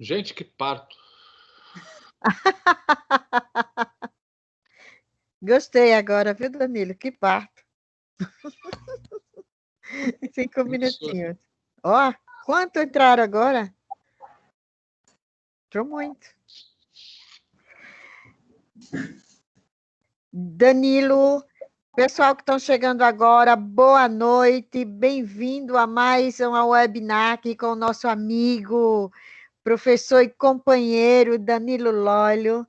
Gente, que parto. Gostei agora, viu, Danilo? Que parto. 5 minutinhos. Ó, quanto entraram agora? Entrou muito. Danilo, pessoal que estão chegando agora, boa noite, bem-vindo a mais uma webinar aqui com o nosso amigo, professor e companheiro Danilo Lólio,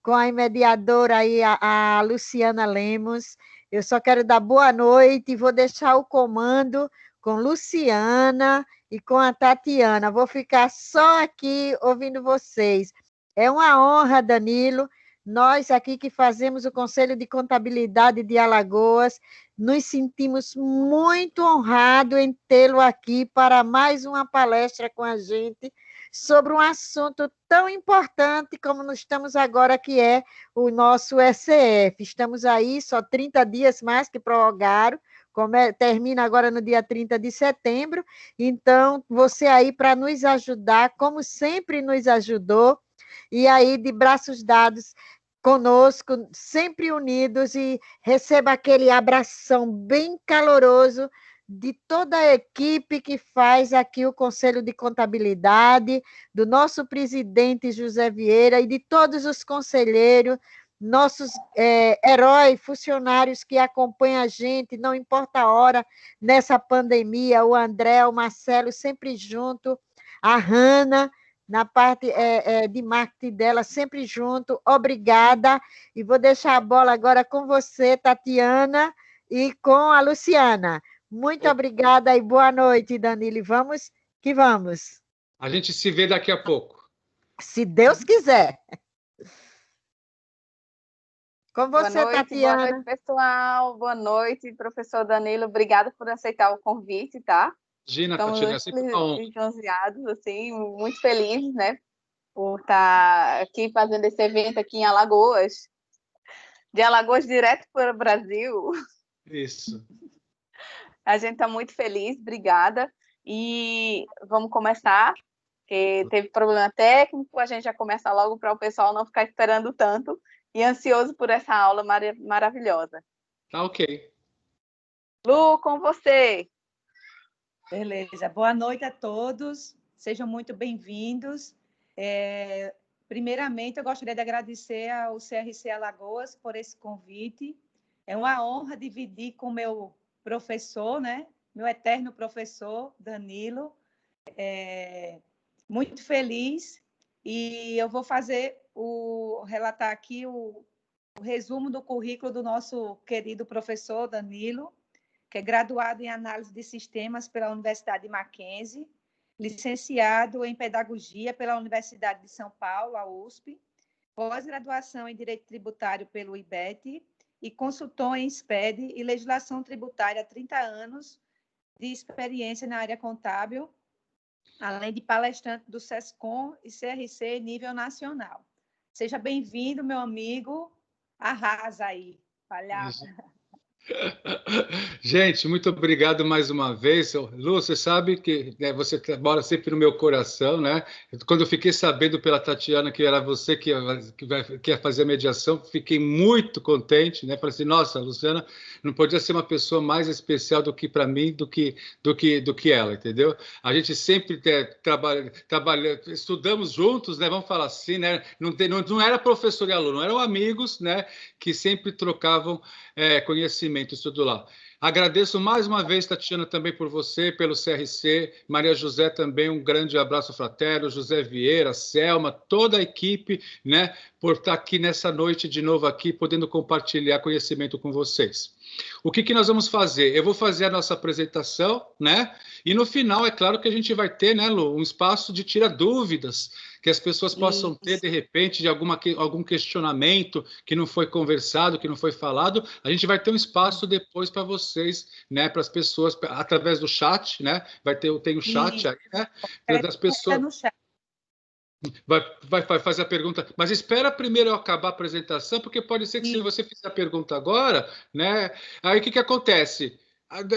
com a mediadora aí, a Luciana Lemos. Eu só quero dar boa noite e vou deixar o comando com Luciana e com a Tatiana. Vou ficar só aqui ouvindo vocês. É uma honra, Danilo. Nós aqui que fazemos o Conselho de Contabilidade de Alagoas, nos sentimos muito honrados em tê-lo aqui para mais uma palestra com a gente sobre um assunto tão importante como nós estamos agora, que é o nosso SCF. Estamos aí, só 30 dias mais que prorrogaram, termina agora no dia 30 de setembro, então você aí para nos ajudar, como sempre nos ajudou, e aí de braços dados conosco, sempre unidos, e receba aquele abração bem caloroso de toda a equipe que faz aqui o Conselho de Contabilidade, do nosso presidente José Vieira e de todos os conselheiros, nossos heróis, funcionários que acompanham a gente, não importa a hora, nessa pandemia, o André, o Marcelo, sempre junto, a Hanna, na parte de marketing dela, sempre junto. Obrigada. E vou deixar a bola agora com você, Tatiana, e com a Luciana. Muito obrigada e boa noite, Danilo. Vamos que vamos. A gente se vê daqui a pouco. Se Deus quiser. Com você, boa noite, Tatiana. Boa noite, pessoal. Boa noite, professor Danilo. Obrigada por aceitar o convite, tá? Imagina, Estamos Tatiana, sempre lisonjeados, assim, muito felizes, né, por estar aqui fazendo esse evento aqui em Alagoas, de Alagoas direto para o Brasil. Isso. A gente está muito feliz, obrigada. E vamos começar, porque teve problema técnico, a gente já começa logo para o pessoal não ficar esperando tanto e ansioso por essa aula maravilhosa. Tá ok. Lu, com você. Beleza. Boa noite a todos. Sejam muito bem-vindos. Primeiramente, eu gostaria de agradecer ao CRC Alagoas por esse convite. É uma honra dividir com meu professor, né? Meu eterno professor, Danilo. Muito feliz. E eu vou relatar aqui o resumo do currículo do nosso querido professor Danilo, que é graduado em Análise de Sistemas pela Universidade Mackenzie, licenciado em Pedagogia pela Universidade de São Paulo, a USP, pós-graduação em Direito Tributário pelo IBET e consultor em SPED e Legislação Tributária há 30 anos de experiência na área contábil, além de palestrante do SESCOM e CRC nível nacional. Seja bem-vindo, meu amigo. Arrasa aí, palhaça. Gente, muito obrigado mais uma vez. Lu, você sabe que você mora sempre no meu coração, né? Quando eu fiquei sabendo pela Tatiana que era você que ia fazer a mediação, fiquei muito contente, né? Falei assim, nossa, a Luciana não podia ser uma pessoa mais especial do que para mim, do que ela, entendeu? A gente sempre estudamos juntos, né? Vamos falar assim, né? Não era professor e aluno, eram amigos, né? Que sempre trocavam conhecimento, isso tudo lá. Agradeço mais uma vez, Tatiana, também por você, pelo CRC, Maria José também, um grande abraço fraterno, José Vieira, Selma, toda a equipe, né, por estar aqui nessa noite de novo aqui, podendo compartilhar conhecimento com vocês. O que nós vamos fazer? Eu vou fazer a nossa apresentação, né? E no final, é claro que a gente vai ter, né, Lu, um espaço de tirar dúvidas, que as pessoas possam ter, de repente, de algum questionamento que não foi conversado, que não foi falado. A gente vai ter um espaço depois para vocês, né, para as pessoas, através do chat, né? Tem o chat aí, né? Das pessoas. No chat. Vai fazer a pergunta, mas espera primeiro eu acabar a apresentação, porque pode ser que se você fizer a pergunta agora, né? Aí o que acontece?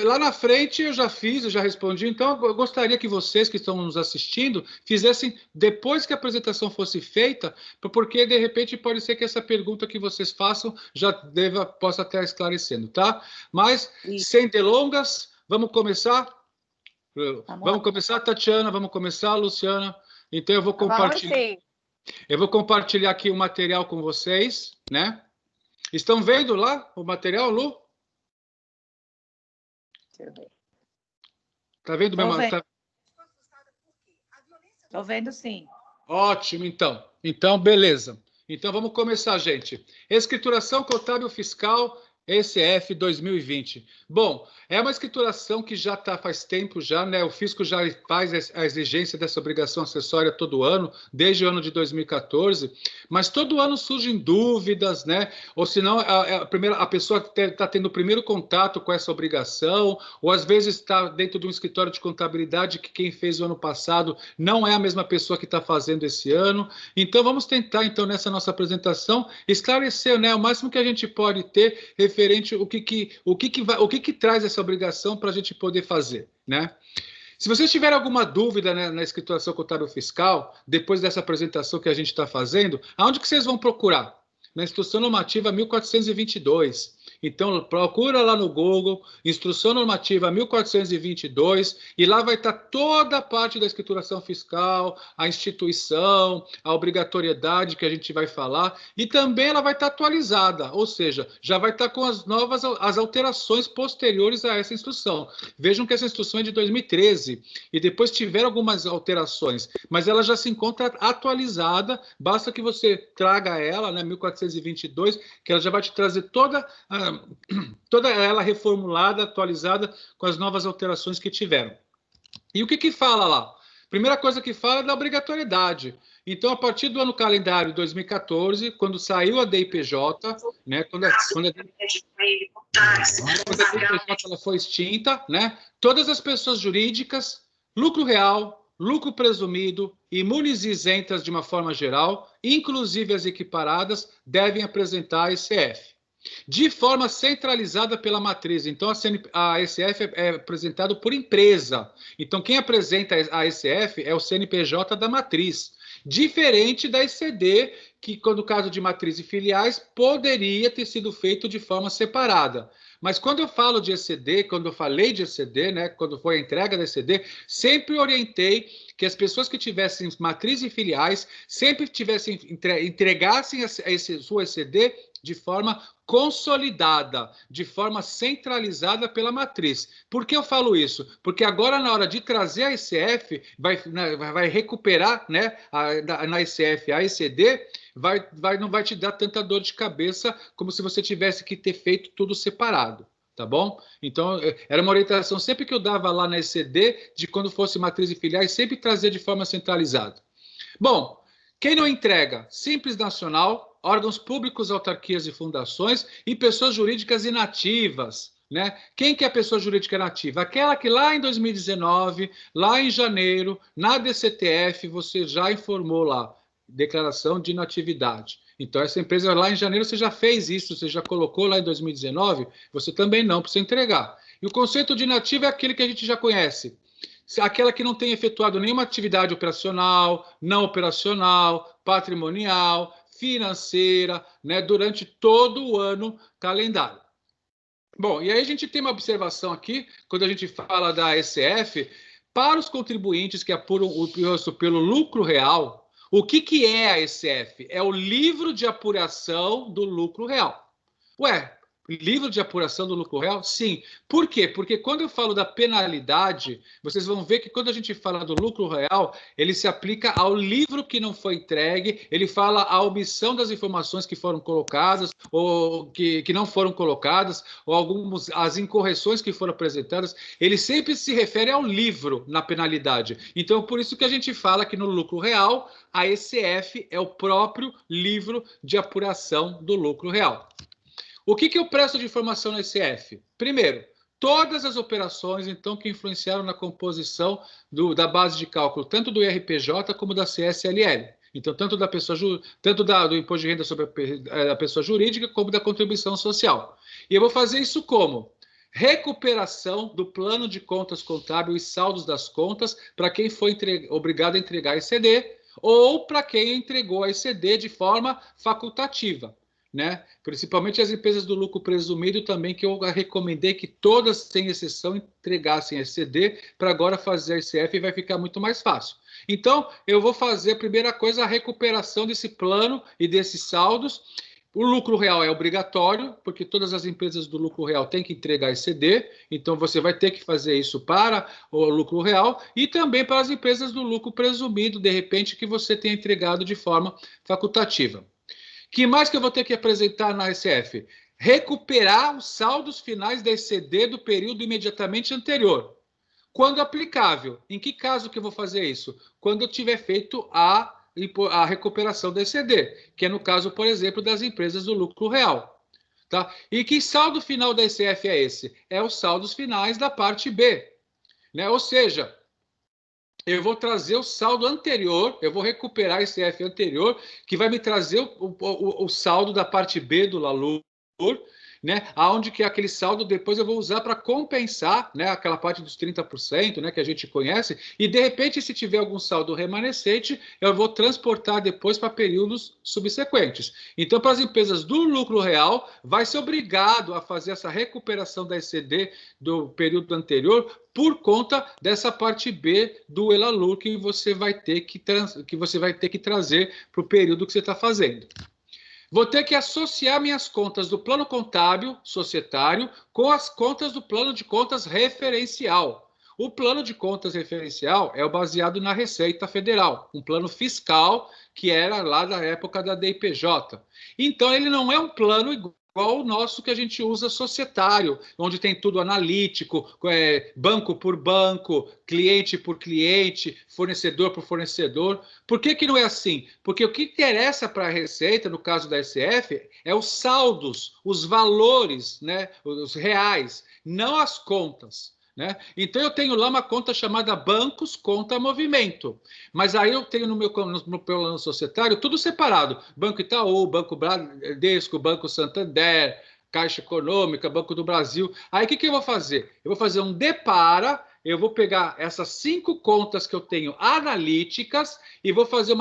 Lá na frente eu já fiz, eu já respondi, então eu gostaria que vocês que estão nos assistindo fizessem depois que a apresentação fosse feita, porque de repente pode ser que essa pergunta que vocês façam já possa estar esclarecendo, tá? Mas, sem delongas, vamos começar? Vamos começar, Tatiana, vamos começar, Luciana. Então eu vou compartilhar. Eu vou compartilhar aqui o material com vocês, né? Estão vendo lá o material, Lu? Tá vendo meu material? Estou vendo, sim. Ótimo, então. Então, beleza. Então, vamos começar, gente. Escrituração contábil fiscal, ECF 2020. Bom, é uma escrituração que já está faz tempo já, né? O fisco já faz a exigência dessa obrigação acessória todo ano, desde o ano de 2014, mas todo ano surgem dúvidas, né? Ou senão a pessoa está tendo o primeiro contato com essa obrigação, ou às vezes está dentro de um escritório de contabilidade que quem fez o ano passado não é a mesma pessoa que está fazendo esse ano. Então, vamos tentar, então, nessa nossa apresentação, esclarecer, né, o máximo que a gente pode ter referente o que traz essa obrigação para a gente poder fazer, né? Se vocês tiverem alguma dúvida, né, na escrituração contábil fiscal, depois dessa apresentação que a gente está fazendo, aonde que vocês vão procurar? Na Instrução Normativa 1422. Então, procura lá no Google, Instrução Normativa 1422, e lá vai estar toda a parte da escrituração fiscal, a instituição, a obrigatoriedade que a gente vai falar, e também ela vai estar atualizada, ou seja, já vai estar com as alterações posteriores a essa instrução. Vejam que essa instrução é de 2013, e depois tiveram algumas alterações, mas ela já se encontra atualizada, basta que você traga ela, né, 1422, que ela já vai te trazer toda ela reformulada, atualizada com as novas alterações que tiveram. E o que fala lá? Primeira coisa que fala é da obrigatoriedade. Então, a partir do ano calendário 2014, quando saiu a DIPJ, né, quando a DIPJ ela foi extinta, né, todas as pessoas jurídicas, lucro real, lucro presumido e munis isentas de uma forma geral, inclusive as equiparadas, devem apresentar a ECF. De forma centralizada pela matriz. Então, a ECF é apresentado por empresa. Então, quem apresenta a ECF é o CNPJ da matriz. Diferente da ECD, que, no caso de matriz e filiais, poderia ter sido feito de forma separada. Mas quando eu falo de ECD, quando eu falei de ECD, né, quando foi a entrega da ECD, sempre orientei que as pessoas que tivessem matriz e filiais sempre entregassem sua ECD de forma consolidada, de forma centralizada pela matriz. Por que eu falo isso? Porque agora, na hora de trazer a ECF, vai recuperar, né, na ECF a ECD, não vai te dar tanta dor de cabeça como se você tivesse que ter feito tudo separado. Tá bom? Então, era uma orientação sempre que eu dava lá na ECD, de quando fosse matriz e filiais, sempre trazer de forma centralizada. Bom, quem não entrega? Simples Nacional, órgãos públicos, autarquias e fundações e pessoas jurídicas inativas, né? Quem que é a pessoa jurídica inativa? Aquela que lá em 2019, lá em janeiro, na DCTF, você já informou lá, declaração de inatividade. Então, essa empresa lá em janeiro, você já fez isso, você já colocou lá em 2019, você também não precisa entregar. E o conceito de inativo é aquele que a gente já conhece. Aquela que não tem efetuado nenhuma atividade operacional, não operacional, patrimonial, financeira, né, durante todo o ano calendário. Bom, e aí a gente tem uma observação aqui, quando a gente fala da ECF, para os contribuintes que apuram o imposto pelo lucro real. O que é a ECF? É o livro de apuração do lucro real. Ué, livro de apuração do lucro real? Sim. Por quê? Porque quando eu falo da penalidade, vocês vão ver que quando a gente fala do lucro real, ele se aplica ao livro que não foi entregue, ele fala a omissão das informações que foram colocadas ou que não foram colocadas, ou as incorreções que foram apresentadas. Ele sempre se refere ao livro na penalidade. Então, por isso que a gente fala que no lucro real, a ECF é o próprio livro de apuração do lucro real. O que eu presto de informação na ECF? Primeiro, todas as operações, então, que influenciaram na composição da base de cálculo, tanto do IRPJ como da CSLL. Então, tanto do imposto de renda sobre a pessoa jurídica, como da contribuição social. E eu vou fazer isso como? recuperação do plano de contas contábil e saldos das contas para quem foi obrigado a entregar a ECD ou para quem entregou a ECD de forma facultativa, né? Principalmente as empresas do lucro presumido também, que eu recomendei que todas, sem exceção, entregassem a ECD para agora fazer a ICF e vai ficar muito mais fácil. Então, eu vou fazer a primeira coisa, a recuperação desse plano e desses saldos. O lucro real é obrigatório, porque todas as empresas do lucro real têm que entregar ECD, então você vai ter que fazer isso para o lucro real e também para as empresas do lucro presumido, de repente, que você tenha entregado de forma facultativa. Que mais que eu vou ter que apresentar na ECF? Recuperar os saldos finais da ECD do período imediatamente anterior. Quando aplicável. Em que caso que eu vou fazer isso? Quando eu tiver feito a recuperação da ECD, que é no caso, por exemplo, das empresas do lucro real. Tá? E que saldo final da ECF é esse? É os saldos finais da parte B. Né? Ou seja, eu vou trazer o saldo anterior, eu vou recuperar a ECF anterior, que vai me trazer o saldo da parte B do LALUR, né? Aonde que aquele saldo depois eu vou usar para compensar, né, aquela parte dos 30%, né, que a gente conhece, e de repente, se tiver algum saldo remanescente, eu vou transportar depois para períodos subsequentes. Então, para as empresas do lucro real, vai ser obrigado a fazer essa recuperação da ECD do período anterior por conta dessa parte B do ELALUR que você vai ter que trazer para o período que você está fazendo. Vou ter que associar minhas contas do plano contábil societário com as contas do plano de contas referencial. O plano de contas referencial é o baseado na Receita Federal, um plano fiscal que era lá da época da DIPJ. Então, ele não é um plano igual o nosso que a gente usa societário, onde tem tudo analítico, banco por banco, cliente por cliente, fornecedor por fornecedor. Por que não é assim? Porque o que interessa para a Receita, no caso da SF, é os saldos, os valores, né, os reais, não as contas. Né? Então, eu tenho lá uma conta chamada Bancos Conta Movimento. Mas aí eu tenho no meu plano societário tudo separado. Banco Itaú, Banco Bradesco, Banco Santander, Caixa Econômica, Banco do Brasil. Aí o que eu vou fazer? Eu vou fazer um depara, eu vou pegar essas 5 contas que eu tenho analíticas e vou fazer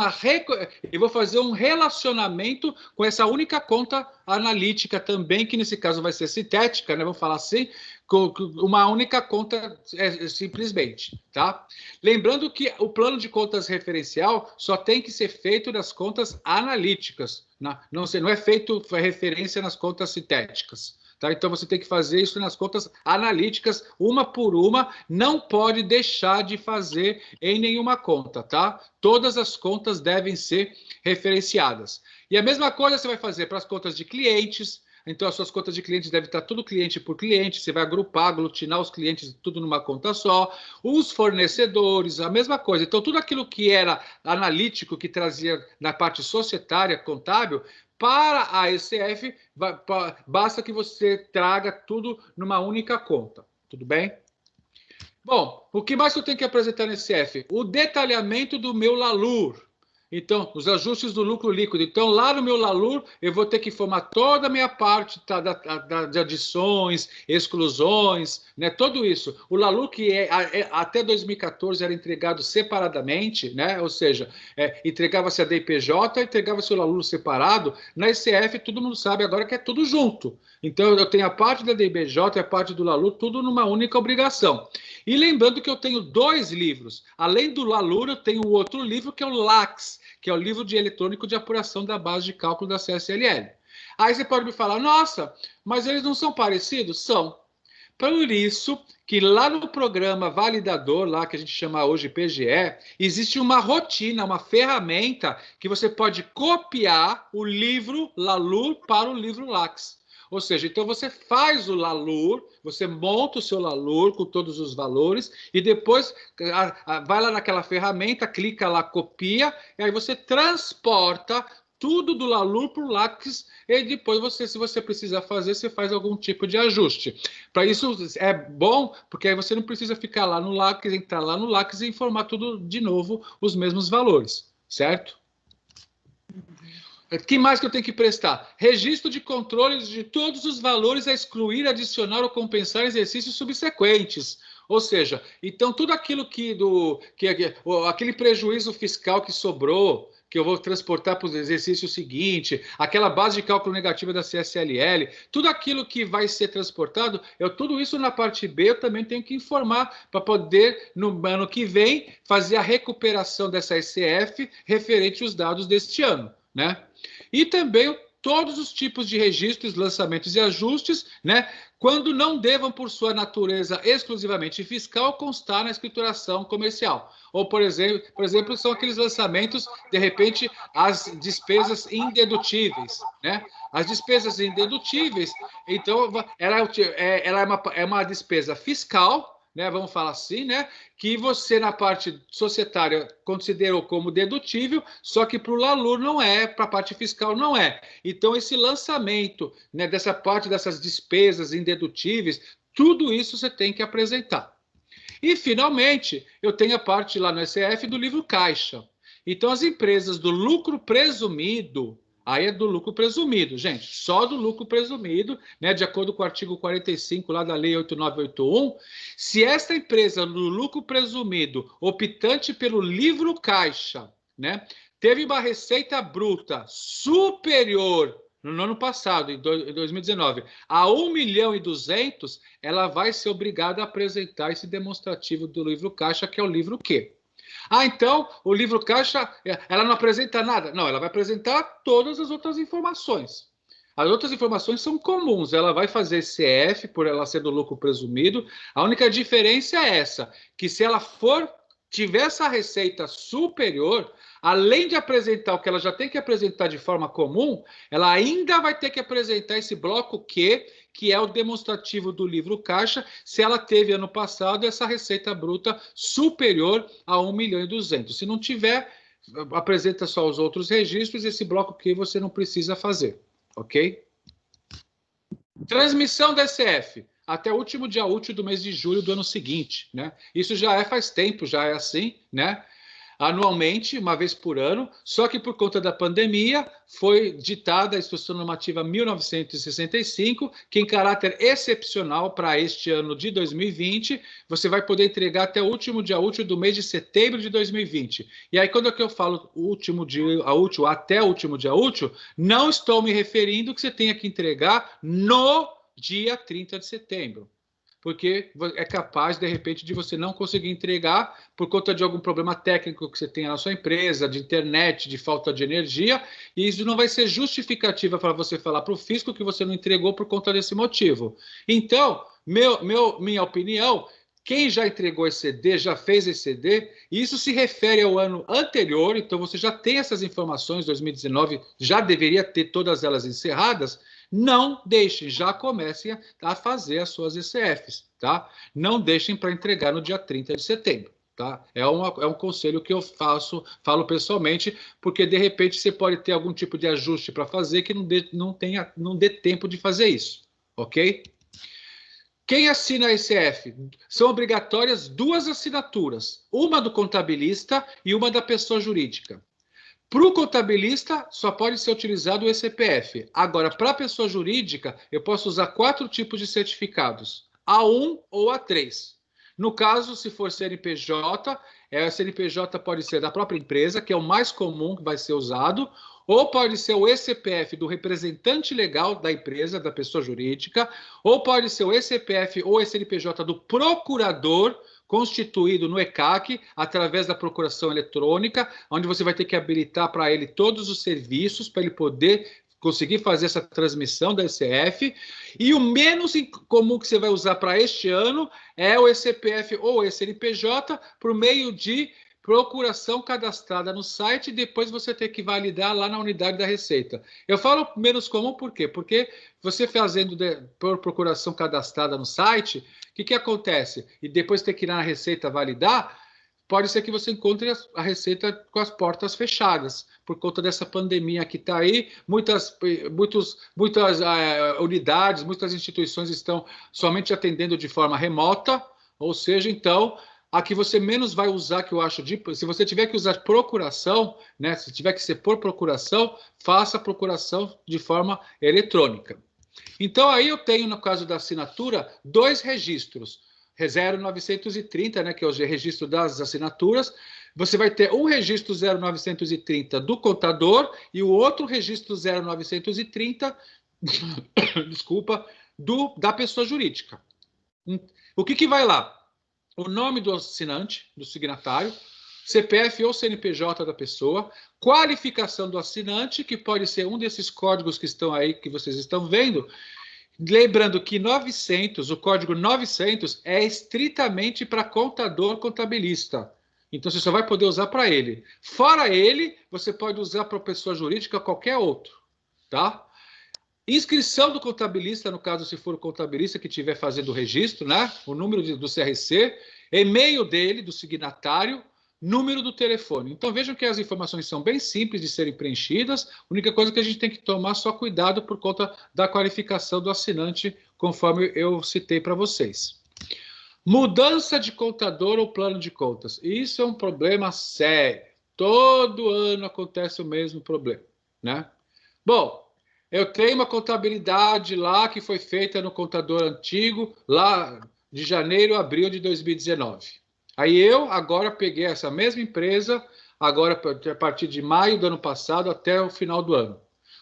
um relacionamento com essa única conta analítica também, que nesse caso vai ser sintética, né? Vamos falar assim, com uma única conta simplesmente, tá? Lembrando que o plano de contas referencial só tem que ser feito nas contas analíticas, não é feito referência nas contas sintéticas. Tá? Então, você tem que fazer isso nas contas analíticas, uma por uma, não pode deixar de fazer em nenhuma conta, tá? Todas as contas devem ser referenciadas. E a mesma coisa você vai fazer para as contas de clientes. Então, as suas contas de clientes devem estar tudo cliente por cliente, você vai agrupar, aglutinar os clientes tudo numa conta só. Os fornecedores, a mesma coisa. Então, tudo aquilo que era analítico, que trazia na parte societária, contábil, para a ECF, basta que você traga tudo numa única conta. Tudo bem? Bom, o que mais eu tenho que apresentar na ECF? O detalhamento do meu LALUR. Então, os ajustes do lucro líquido. Então, lá no meu LALUR, eu vou ter que informar toda a minha parte de adições, exclusões, né? Tudo isso. O LALUR, que até 2014 era entregado separadamente, né? Ou seja, entregava-se a DIPJ, entregava-se o LALUR separado. Na ECF, todo mundo sabe agora que é tudo junto. Então, eu tenho a parte da DIPJ e a parte do LALUR, tudo numa única obrigação. E lembrando que eu tenho 2 livros. Além do LALUR, eu tenho outro livro que é o LACS, que é o livro eletrônico de apuração da base de cálculo da CSLL. Aí você pode me falar, nossa, mas eles não são parecidos? São. Por isso que lá no programa validador, lá que a gente chama hoje PGE, existe uma rotina, uma ferramenta que você pode copiar o livro LALUR para o livro LACS. Ou seja, então você faz o LALUR, você monta o seu LALUR com todos os valores e depois vai lá naquela ferramenta, clica lá, copia, e aí você transporta tudo do LALUR para o LACS e depois se você precisar fazer, você faz algum tipo de ajuste. Para isso é bom, porque aí você não precisa ficar lá no LACS, entrar lá no LACS e informar tudo de novo os mesmos valores, certo? que mais que eu tenho que prestar? Registro de controles de todos os valores a excluir, adicionar ou compensar exercícios subsequentes. Ou seja, então tudo aquilo aquele prejuízo fiscal que sobrou, que eu vou transportar para o exercício seguinte, aquela base de cálculo negativa da CSLL, tudo aquilo que vai ser transportado, tudo isso na parte B eu também tenho que informar para poder, no ano que vem, fazer a recuperação dessa ECF referente aos dados deste ano, né? E também todos os tipos de registros, lançamentos e ajustes, né, quando não devam, por sua natureza exclusivamente fiscal, constar na escrituração comercial. Ou, por exemplo, são aqueles lançamentos, de repente, as despesas indedutíveis, né? As despesas indedutíveis, então, ela é uma despesa fiscal, né, vamos falar assim, né, que você na parte societária considerou como dedutível, só que para o LALUR não é, para a parte fiscal não é. Então, esse lançamento, né, dessa parte dessas despesas indedutíveis, tudo isso você tem que apresentar. E, finalmente, eu tenho a parte lá no ECF do livro caixa. Então, as empresas do lucro presumido, aí é do lucro presumido, gente, só do lucro presumido, né, de acordo com o artigo 45 lá da Lei 8981, se esta empresa do lucro presumido, optante pelo livro caixa, né, teve uma receita bruta superior no ano passado, em 2019, a 1.200.000, ela vai ser obrigada a apresentar esse demonstrativo do livro caixa, que é o livro Q. Então, o livro caixa, ela não apresenta nada? Não, ela vai apresentar todas as outras informações. As outras informações são comuns. Ela vai fazer CF, por ela ser do lucro presumido. A única diferença é essa, que se ela tiver essa receita superior, além de apresentar o que ela já tem que apresentar de forma comum, ela ainda vai ter que apresentar esse bloco Q, que é o demonstrativo do livro caixa, se ela teve ano passado essa receita bruta superior a 1.200.000. Se não tiver, apresenta só os outros registros, esse bloco Q você não precisa fazer, ok? Transmissão da ECF. Até o último dia útil do mês de julho do ano seguinte, né? Isso já faz tempo, já é assim, né? Anualmente, uma vez por ano, só que por conta da pandemia foi ditada a Instrução Normativa 1965, que em caráter excepcional para este ano de 2020, você vai poder entregar até o último dia útil do mês de setembro de 2020. E aí, quando eu falo último dia útil, até o último dia útil, não estou me referindo que você tenha que entregar no dia 30 de setembro. Porque é capaz, de repente, de você não conseguir entregar por conta de algum problema técnico que você tenha na sua empresa, de internet, de falta de energia, e isso não vai ser justificativa para você falar para o fisco que você não entregou por conta desse motivo. Então, minha opinião, quem já entregou esse CD, já fez esse CD, e isso se refere ao ano anterior, então você já tem essas informações, 2019, já deveria ter todas elas encerradas. Não deixem, já comecem a fazer as suas ECFs, tá? Não deixem para entregar no dia 30 de setembro, tá? É um conselho que eu falo pessoalmente, porque de repente você pode ter algum tipo de ajuste para fazer que não dê tempo de fazer isso, ok? Quem assina a ECF? São obrigatórias 2 assinaturas, uma do contabilista e uma da pessoa jurídica. Para o contabilista, só pode ser utilizado o ECPF. Agora, para a pessoa jurídica, eu posso usar 4 tipos de certificados, A1 ou A3. No caso, se for CNPJ, a CNPJ pode ser da própria empresa, que é o mais comum que vai ser usado, ou pode ser o ECPF do representante legal da empresa, da pessoa jurídica, ou pode ser o ECPF ou CNPJ do procurador, constituído no ECAC, através da procuração eletrônica, onde você vai ter que habilitar para ele todos os serviços, para ele poder conseguir fazer essa transmissão da ECF. E o menos comum que você vai usar para este ano é o ECPF ou o CNPJ, por meio de procuração cadastrada no site, e depois você tem que validar lá na unidade da Receita. Eu falo menos comum por quê? Porque você fazendo por procuração cadastrada no site, o que acontece? E depois ter que ir na Receita validar, pode ser que você encontre a Receita com as portas fechadas, por conta dessa pandemia que está aí. Muitas unidades, muitas instituições estão somente atendendo de forma remota, ou seja, então, a que você menos vai usar, que eu acho, se você tiver que usar procuração, né, se tiver que ser por procuração, faça a procuração de forma eletrônica. Então, aí eu tenho, no caso da assinatura, 2 registros. 0930, né, que é o registro das assinaturas. Você vai ter um registro 0930 do contador e o outro registro 0930, desculpa, da pessoa jurídica. O que vai lá? O nome do assinante, do signatário, CPF ou CNPJ da pessoa, qualificação do assinante, que pode ser um desses códigos que estão aí, que vocês estão vendo. Lembrando que 900, o código 900 é estritamente para contador contabilista. Então, você só vai poder usar para ele. Fora ele, você pode usar para pessoa jurídica qualquer outro, tá? Inscrição do contabilista, no caso, se for o contabilista que estiver fazendo o registro, né? O número do CRC, e-mail dele, do signatário, número do telefone. Então, vejam que as informações são bem simples de serem preenchidas. A única coisa que a gente tem que tomar só cuidado por conta da qualificação do assinante, conforme eu citei para vocês. Mudança de contador ou plano de contas. Isso é um problema sério. Todo ano acontece o mesmo problema, né? Bom, eu tenho uma contabilidade lá que foi feita no contador antigo, lá de janeiro a abril de 2019. Aí eu agora peguei essa mesma empresa, agora a partir de maio do ano passado até o final do ano.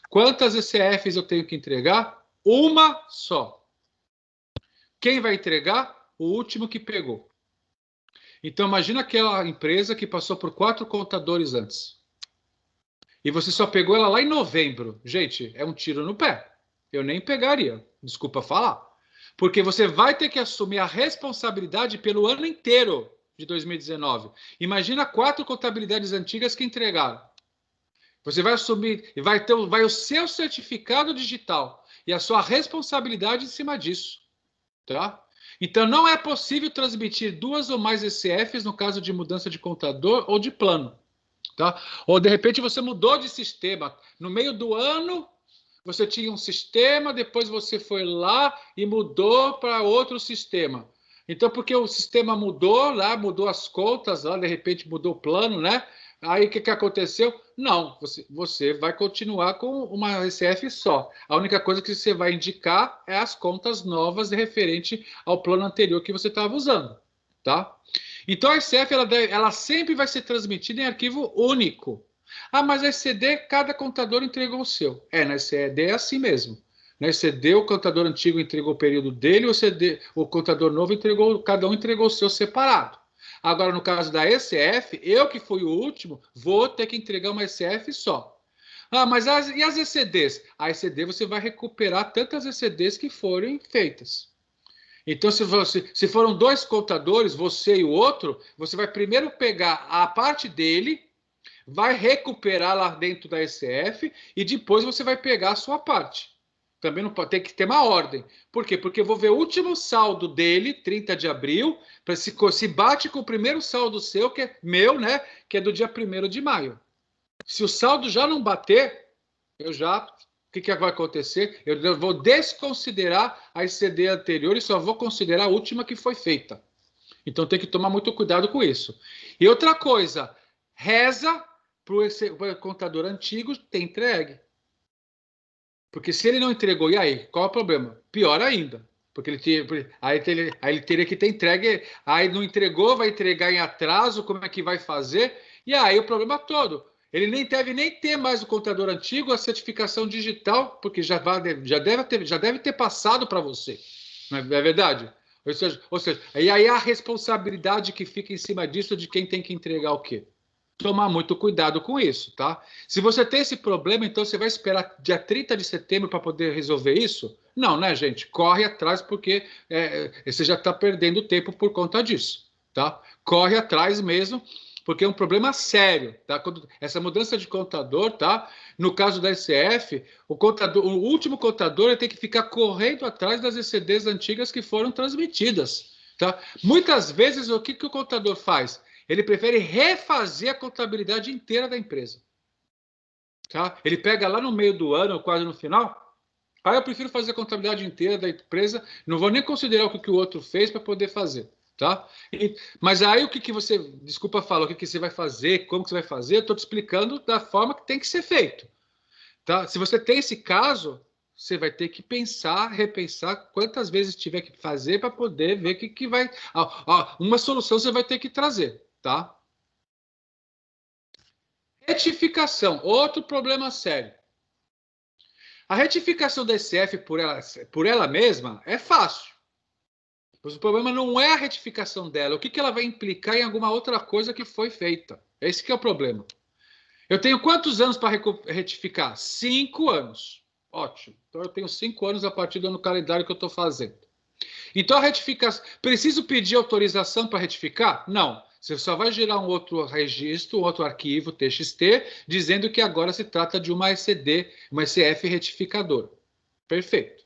Quantas ECFs eu tenho que entregar? Uma só. Quem vai entregar? O último que pegou. Então, imagina aquela empresa que passou por 4 contadores antes. E você só pegou ela lá em novembro. Gente, é um tiro no pé. Eu nem pegaria, desculpa falar. Porque você vai ter que assumir a responsabilidade pelo ano inteiro de 2019. Imagina 4 contabilidades antigas que entregaram. Você vai assumir e vai o seu certificado digital e a sua responsabilidade em cima disso, tá? Então, não é possível transmitir 2 ou mais ECFs no caso de mudança de contador ou de plano, tá? Ou, de repente, você mudou de sistema. No meio do ano, você tinha um sistema, depois você foi lá e mudou para outro sistema. Então, porque o sistema mudou lá, mudou as contas lá, de repente mudou o plano, né? Aí, o que aconteceu? Não, você vai continuar com uma ECF só. A única coisa que você vai indicar é as contas novas referente ao plano anterior que você estava usando, tá? Então, a ECF, ela sempre vai ser transmitida em arquivo único. Ah, mas a ECD, cada contador entregou o seu. Na ECD é assim mesmo. Na ECD, o contador antigo entregou o período dele, o contador novo cada um entregou o seu separado. Agora, no caso da ECF, eu que fui o último, vou ter que entregar uma ECF só. Ah, mas e as ECDs? A ECD você vai recuperar tantas ECDs que forem feitas. Então, se foram 2 contadores, você e o outro, você vai primeiro pegar a parte dele, vai recuperar lá dentro da ECF e depois você vai pegar a sua parte. Também não pode ter que ter uma ordem. Por quê? Porque eu vou ver o último saldo dele, 30 de abril, para se bate com o primeiro saldo seu, que é meu, né? Que é do dia 1º de maio. Se o saldo já não bater, o que vai acontecer? Eu vou desconsiderar a ECD anterior e só vou considerar a última que foi feita. Então tem que tomar muito cuidado com isso. E outra coisa, reza para o contador antigo ter entregue. Porque se ele não entregou, e aí? Qual é o problema? Pior ainda. Porque ele teria que ter entregue, aí não entregou, vai entregar em atraso, como é que vai fazer? E aí o problema todo. Ele nem deve ter mais o contador antigo, a certificação digital, porque já deve ter passado para você. Não é verdade? Ou seja, e aí a responsabilidade que fica em cima disso de quem tem que entregar o quê? Tomar muito cuidado com isso, tá? Se você tem esse problema, então você vai esperar dia 30 de setembro para poder resolver isso? Não, né, gente? Corre atrás porque você já está perdendo tempo por conta disso, tá? Corre atrás mesmo, porque é um problema sério, tá? Essa mudança de contador, tá? No caso da ECF, o último contador ele tem que ficar correndo atrás das ECDs antigas que foram transmitidas, tá? Muitas vezes, o que o contador faz? Ele prefere refazer a contabilidade inteira da empresa. Tá? Ele pega lá no meio do ano, quase no final. Aí eu prefiro fazer a contabilidade inteira da empresa, não vou nem considerar o que o outro fez para poder fazer. Tá? Mas aí o que você, desculpa falar, o que você vai fazer, como que você vai fazer, eu estou te explicando da forma que tem que ser feito. Tá? Se você tem esse caso, você vai ter que pensar, repensar quantas vezes tiver que fazer para poder ver o que vai... uma solução você vai ter que trazer. Tá? Retificação, outro problema sério. A retificação da SF por ela mesma é fácil. Mas o problema não é a retificação dela. O que ela vai implicar em alguma outra coisa que foi feita. Esse que é o problema. Eu tenho quantos anos para retificar? 5 anos. Ótimo. Então eu tenho 5 anos a partir do ano calendário que eu estou fazendo. Então a retificação... Preciso pedir autorização para retificar? Não. Você só vai gerar um outro registro, um outro arquivo TXT, dizendo que agora se trata de uma ECD, uma SF retificadora. Perfeito.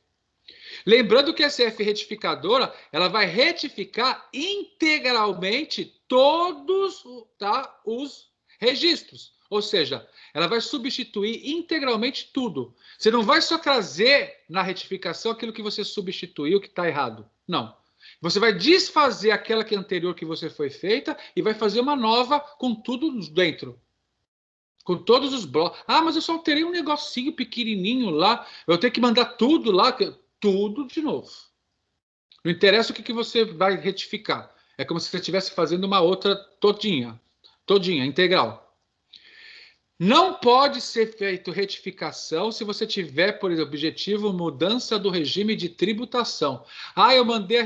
Lembrando que a SF retificadora, ela vai retificar integralmente todos, tá, os registros. Ou seja, ela vai substituir integralmente tudo. Você não vai só trazer na retificação aquilo que você substituiu, que está errado. Não. Você vai desfazer aquela que anterior que você foi feita e vai fazer uma nova com tudo dentro. Com todos os blocos. Ah, mas eu só alterei um negocinho pequenininho lá. Eu tenho que mandar tudo lá. Tudo de novo. Não interessa o que você vai retificar. É como se você estivesse fazendo uma outra todinha, integral. Não pode ser feito retificação se você tiver, por objetivo, mudança do regime de tributação. Ah, eu mandei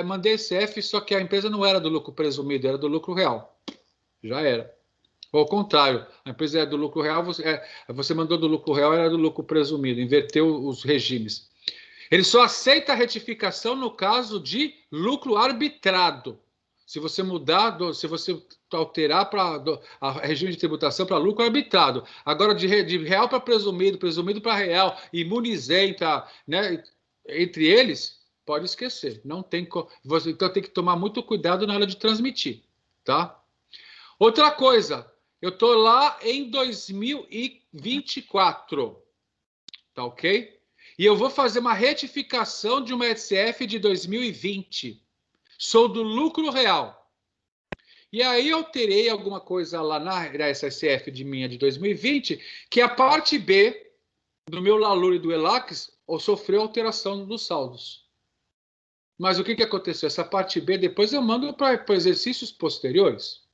mandei SF, só que a empresa não era do lucro presumido, era do lucro real. Já era. Ou ao contrário, a empresa era do lucro real, você mandou do lucro real, era do lucro presumido, inverteu os regimes. Ele só aceita a retificação no caso de lucro arbitrado. Se você mudar, se você alterar para regime de tributação para lucro arbitrado. Agora, de real para presumido, presumido para real, imunizenta, né, entre eles, pode esquecer. Não tem, então tem que tomar muito cuidado na hora de transmitir. Tá? Outra coisa, eu estou lá em 2024. Tá ok? E eu vou fazer uma retificação de uma SF de 2020. Sou do lucro real. E aí eu alterei alguma coisa lá nessa SF de minha de 2020, que a parte B do meu LALUR e do ELAX sofreu alteração dos saldos. Mas o que aconteceu? Essa parte B depois eu mando para exercícios posteriores.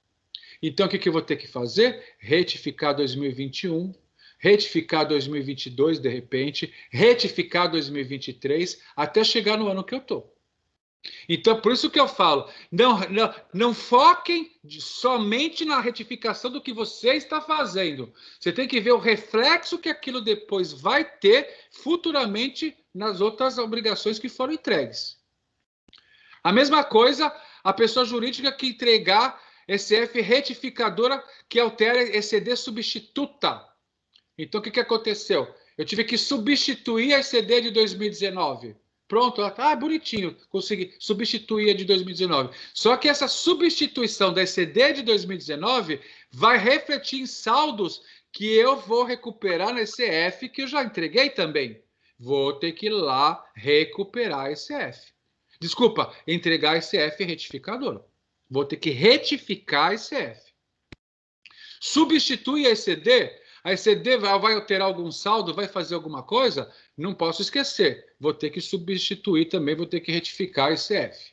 Então o que eu vou ter que fazer? Retificar 2021. Retificar 2022, de repente, retificar 2023, até chegar no ano que eu estou. Então, por isso que eu falo, não foquem somente na retificação do que você está fazendo. Você tem que ver o reflexo que aquilo depois vai ter futuramente nas outras obrigações que foram entregues. A mesma coisa, a pessoa jurídica que entregar SF retificadora que altera ECD substituta. Então, o que aconteceu? Eu tive que substituir a ECD de 2019. Pronto, bonitinho, consegui substituir a de 2019. Só que essa substituição da ECD de 2019 vai refletir em saldos que eu vou recuperar na ECF, que eu já entreguei também. Vou ter que ir lá recuperar a ECF. Desculpa, entregar a ECF retificadora. Vou ter que retificar a ECF. Substitui a ECD vai alterar algum saldo, vai fazer alguma coisa? Não posso esquecer. Vou ter que substituir também, vou ter que retificar a ECF.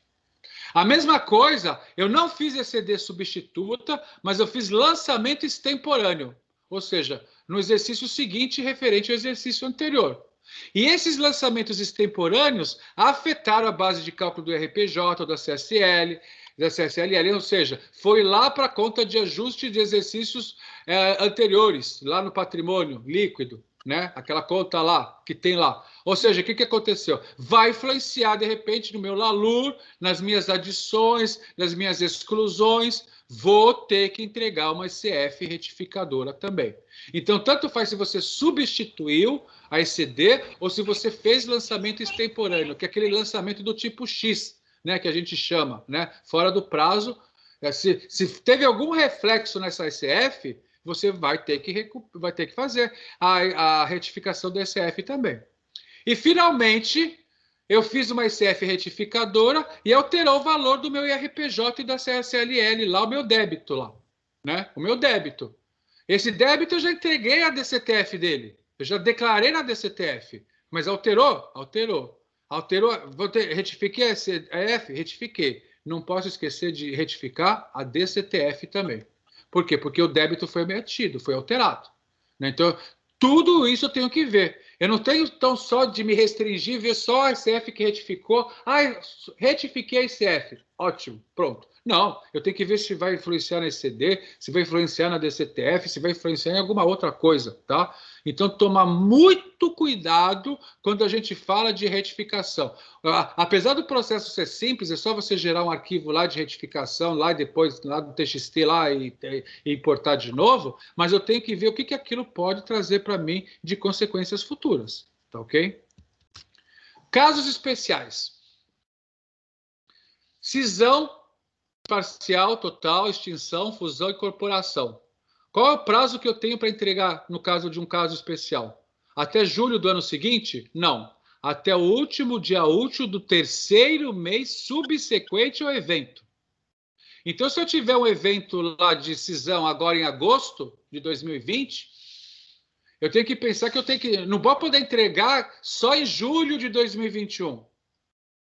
A mesma coisa, eu não fiz ECD substituta, mas eu fiz lançamento extemporâneo. Ou seja, no exercício seguinte, referente ao exercício anterior. E esses lançamentos extemporâneos afetaram a base de cálculo do RPJ, ou da CSLL, ou seja, foi lá para a conta de ajuste de exercícios anteriores, lá no patrimônio líquido, né? Aquela conta lá, que tem lá. Ou seja, o que aconteceu? Vai influenciar, de repente, no meu LALUR, nas minhas adições, nas minhas exclusões, vou ter que entregar uma ECF retificadora também. Então, tanto faz se você substituiu a ECD ou se você fez lançamento extemporâneo, que é aquele lançamento do tipo X, né, que a gente chama, né, fora do prazo. Se teve algum reflexo nessa ECF, você vai ter que fazer a retificação da ECF também. E, finalmente, eu fiz uma ICF retificadora e alterou o valor do meu IRPJ e da CSLL, lá o meu débito lá, né? O meu débito. Esse débito eu já entreguei a DCTF dele. Eu já declarei na DCTF. Mas alterou? Alterou. Alterou. Retifiquei a CF? Retifiquei. Não posso esquecer de retificar a DCTF também. Por quê? Porque o débito foi metido, foi alterado. Né? Então, tudo isso eu tenho que ver. Eu não tenho tão só de me restringir, ver só a ICF que retificou. Ah, retifiquei a ICF. Ótimo, pronto. Não, eu tenho que ver se vai influenciar na ECD, se vai influenciar na DCTF, se vai influenciar em alguma outra coisa, tá? Então, tomar muito cuidado quando a gente fala de retificação. Apesar do processo ser simples, é só você gerar um arquivo lá de retificação, lá e depois lá do TXT lá e importar de novo, mas eu tenho que ver o que aquilo pode trazer para mim de consequências futuras, tá ok? Casos especiais. Cisão parcial, total, extinção, fusão e incorporação. Qual é o prazo que eu tenho para entregar no caso de um caso especial? Até julho do ano seguinte? Não. Até o último dia útil do terceiro mês subsequente ao evento. Então, se eu tiver um evento lá de cisão agora em agosto de 2020, eu tenho que pensar que eu tenho que... Não vou poder entregar só em julho de 2021.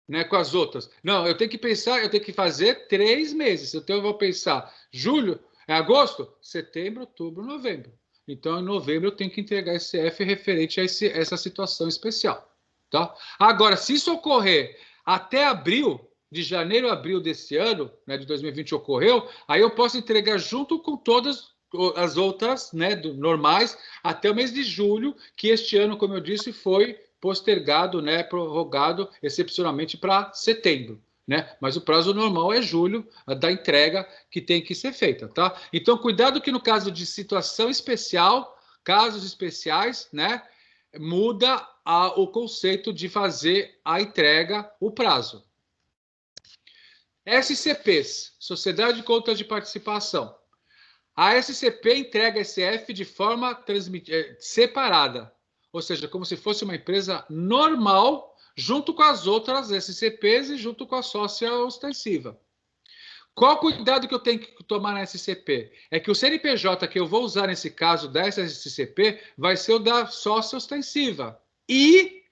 Né, com as outras. Não, eu tenho que pensar, eu tenho que fazer 3 meses. Então, eu vou pensar julho, agosto, setembro, outubro, novembro. Então, em novembro, eu tenho que entregar esse F referente a essa situação especial. Tá? Agora, se isso ocorrer até abril, de janeiro a abril desse ano, né, de 2020 ocorreu, aí eu posso entregar junto com todas as outras, né, normais, até o mês de julho, que este ano, como eu disse, foi postergado, né, prorrogado excepcionalmente para setembro, né? Mas o prazo normal é julho da entrega que tem que ser feita, tá? Então, cuidado que no caso de situação especial, casos especiais, né, muda o conceito de fazer a entrega, o prazo. SCPs, Sociedade de Contas de Participação. A SCP entrega SF de forma separada, ou seja, como se fosse uma empresa normal, junto com as outras SCPs e junto com a sócia ostensiva. Qual o cuidado que eu tenho que tomar na SCP? É que o CNPJ que eu vou usar nesse caso dessa SCP vai ser o da sócia ostensiva. E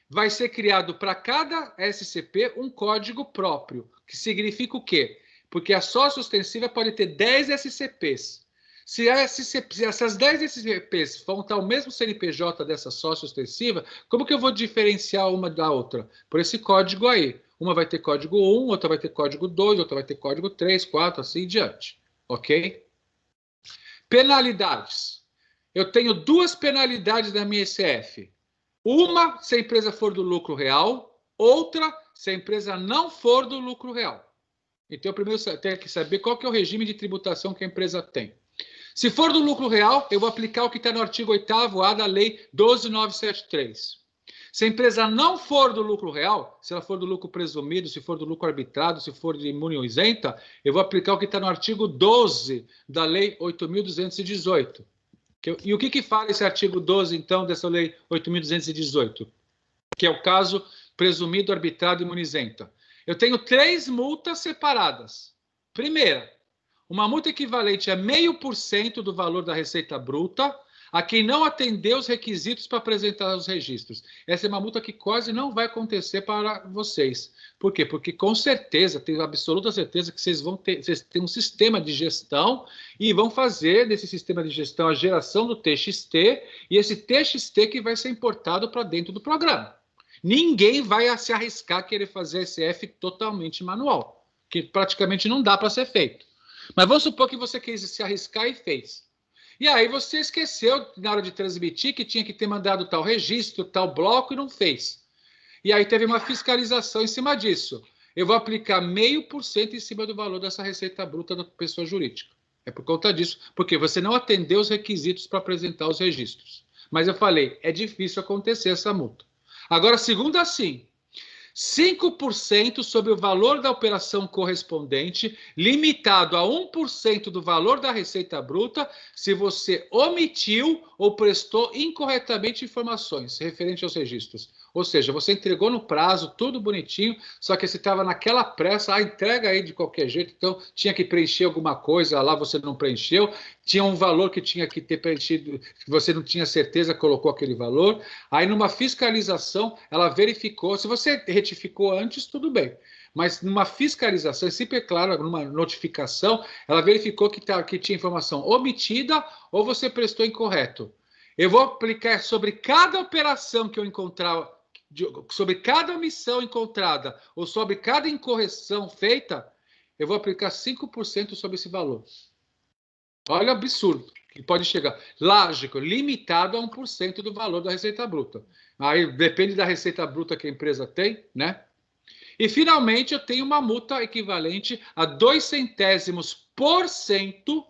vai ser criado para cada SCP um código próprio, que significa o quê? Porque a sócia ostensiva pode ter 10 SCPs. Se essas 10 SCPs vão estar o mesmo CNPJ dessa sócia ostensiva, como que eu vou diferenciar uma da outra? Por esse código aí. Uma vai ter código 1, outra vai ter código 2, outra vai ter código 3, 4, assim em diante. Ok? Penalidades. Eu tenho 2 penalidades na minha ECF. Uma, se a empresa for do lucro real. Outra, se a empresa não for do lucro real. Então, primeiro eu tenho que saber qual que é o regime de tributação que a empresa tem. Se for do lucro real, eu vou aplicar o que está no artigo 8º-A da Lei 12.973. Se a empresa não for do lucro real, se ela for do lucro presumido, se for do lucro arbitrado, se for de imune isenta, eu vou aplicar o que está no artigo 12 da Lei 8.218. E o que fala esse artigo 12, então, dessa Lei 8.218? Que é o caso presumido, arbitrado e imune isenta. Eu tenho 3 multas separadas. Primeira, uma multa equivalente a 0,5% do valor da receita bruta a quem não atendeu os requisitos para apresentar os registros. Essa é uma multa que quase não vai acontecer para vocês. Por quê? Porque com certeza, tenho absoluta certeza que vocês têm um sistema de gestão e vão fazer desse sistema de gestão a geração do TXT e esse TXT que vai ser importado para dentro do programa. Ninguém vai se arriscar a querer fazer SF totalmente manual, que praticamente não dá para ser feito. Mas vamos supor que você quis se arriscar e fez. E aí você esqueceu, na hora de transmitir, que tinha que ter mandado tal registro, tal bloco e não fez. E aí teve uma fiscalização em cima disso. Eu vou aplicar 0,5% em cima do valor dessa receita bruta da pessoa jurídica. É por conta disso, porque você não atendeu os requisitos para apresentar os registros. Mas eu falei, é difícil acontecer essa multa. Agora, segundo assim, 5% sobre o valor da operação correspondente, limitado a 1% do valor da receita bruta, se você omitiu ou prestou incorretamente informações referentes aos registros. Ou seja, você entregou no prazo, tudo bonitinho, só que você estava naquela pressa, entrega aí de qualquer jeito, então tinha que preencher alguma coisa, lá você não preencheu, tinha um valor que tinha que ter preenchido, você não tinha certeza, colocou aquele valor. Aí, numa fiscalização, ela verificou. Se você retificou antes, tudo bem. Mas numa fiscalização, sempre é claro, numa notificação, ela verificou que tinha informação omitida ou você prestou incorreto. Eu vou aplicar sobre cada operação que eu encontrar, sobre cada omissão encontrada ou sobre cada incorreção feita, eu vou aplicar 5% sobre esse valor. Olha o absurdo que pode chegar. Lógico, limitado a 1% do valor da receita bruta. Aí depende da receita bruta que a empresa tem, né? E, finalmente, eu tenho uma multa equivalente a 0,02%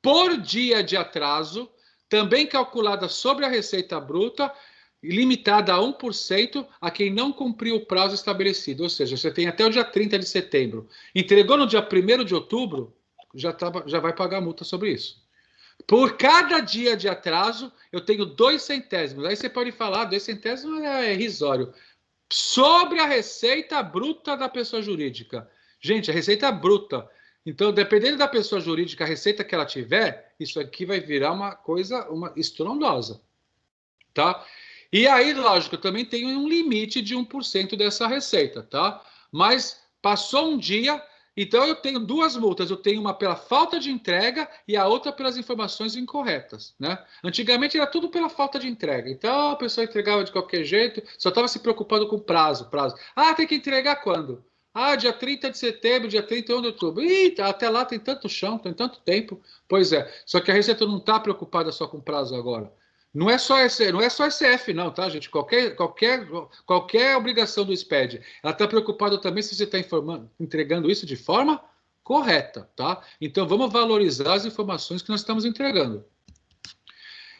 por dia de atraso, também calculada sobre a receita bruta, limitada a 1% a quem não cumpriu o prazo estabelecido. Ou seja, você tem até o dia 30 de setembro. Entregou no dia 1º de outubro, já vai pagar a multa sobre isso. Por cada dia de atraso, eu tenho 2 centésimos. Aí você pode falar, 2 centésimos é irrisório. Sobre a receita bruta da pessoa jurídica. Gente, a receita bruta. Então, dependendo da pessoa jurídica, a receita que ela tiver, isso aqui vai virar uma coisa estrondosa. Tá? E aí, lógico, eu também tenho um limite de 1% dessa receita, tá? Mas passou um dia, então eu tenho 2 multas. Eu tenho uma pela falta de entrega e a outra pelas informações incorretas, né? Antigamente era tudo pela falta de entrega. Então a pessoa entregava de qualquer jeito, só estava se preocupando com prazo. Ah, tem que entregar quando? Ah, dia 30 de setembro, dia 31 de outubro. Ih, até lá tem tanto chão, tem tanto tempo. Pois é, só que a Receita não está preocupada só com prazo agora. Não é só SF, não, tá, gente? Qualquer obrigação do SPED. Ela está preocupada também se você está entregando isso de forma correta, tá? Então, vamos valorizar as informações que nós estamos entregando.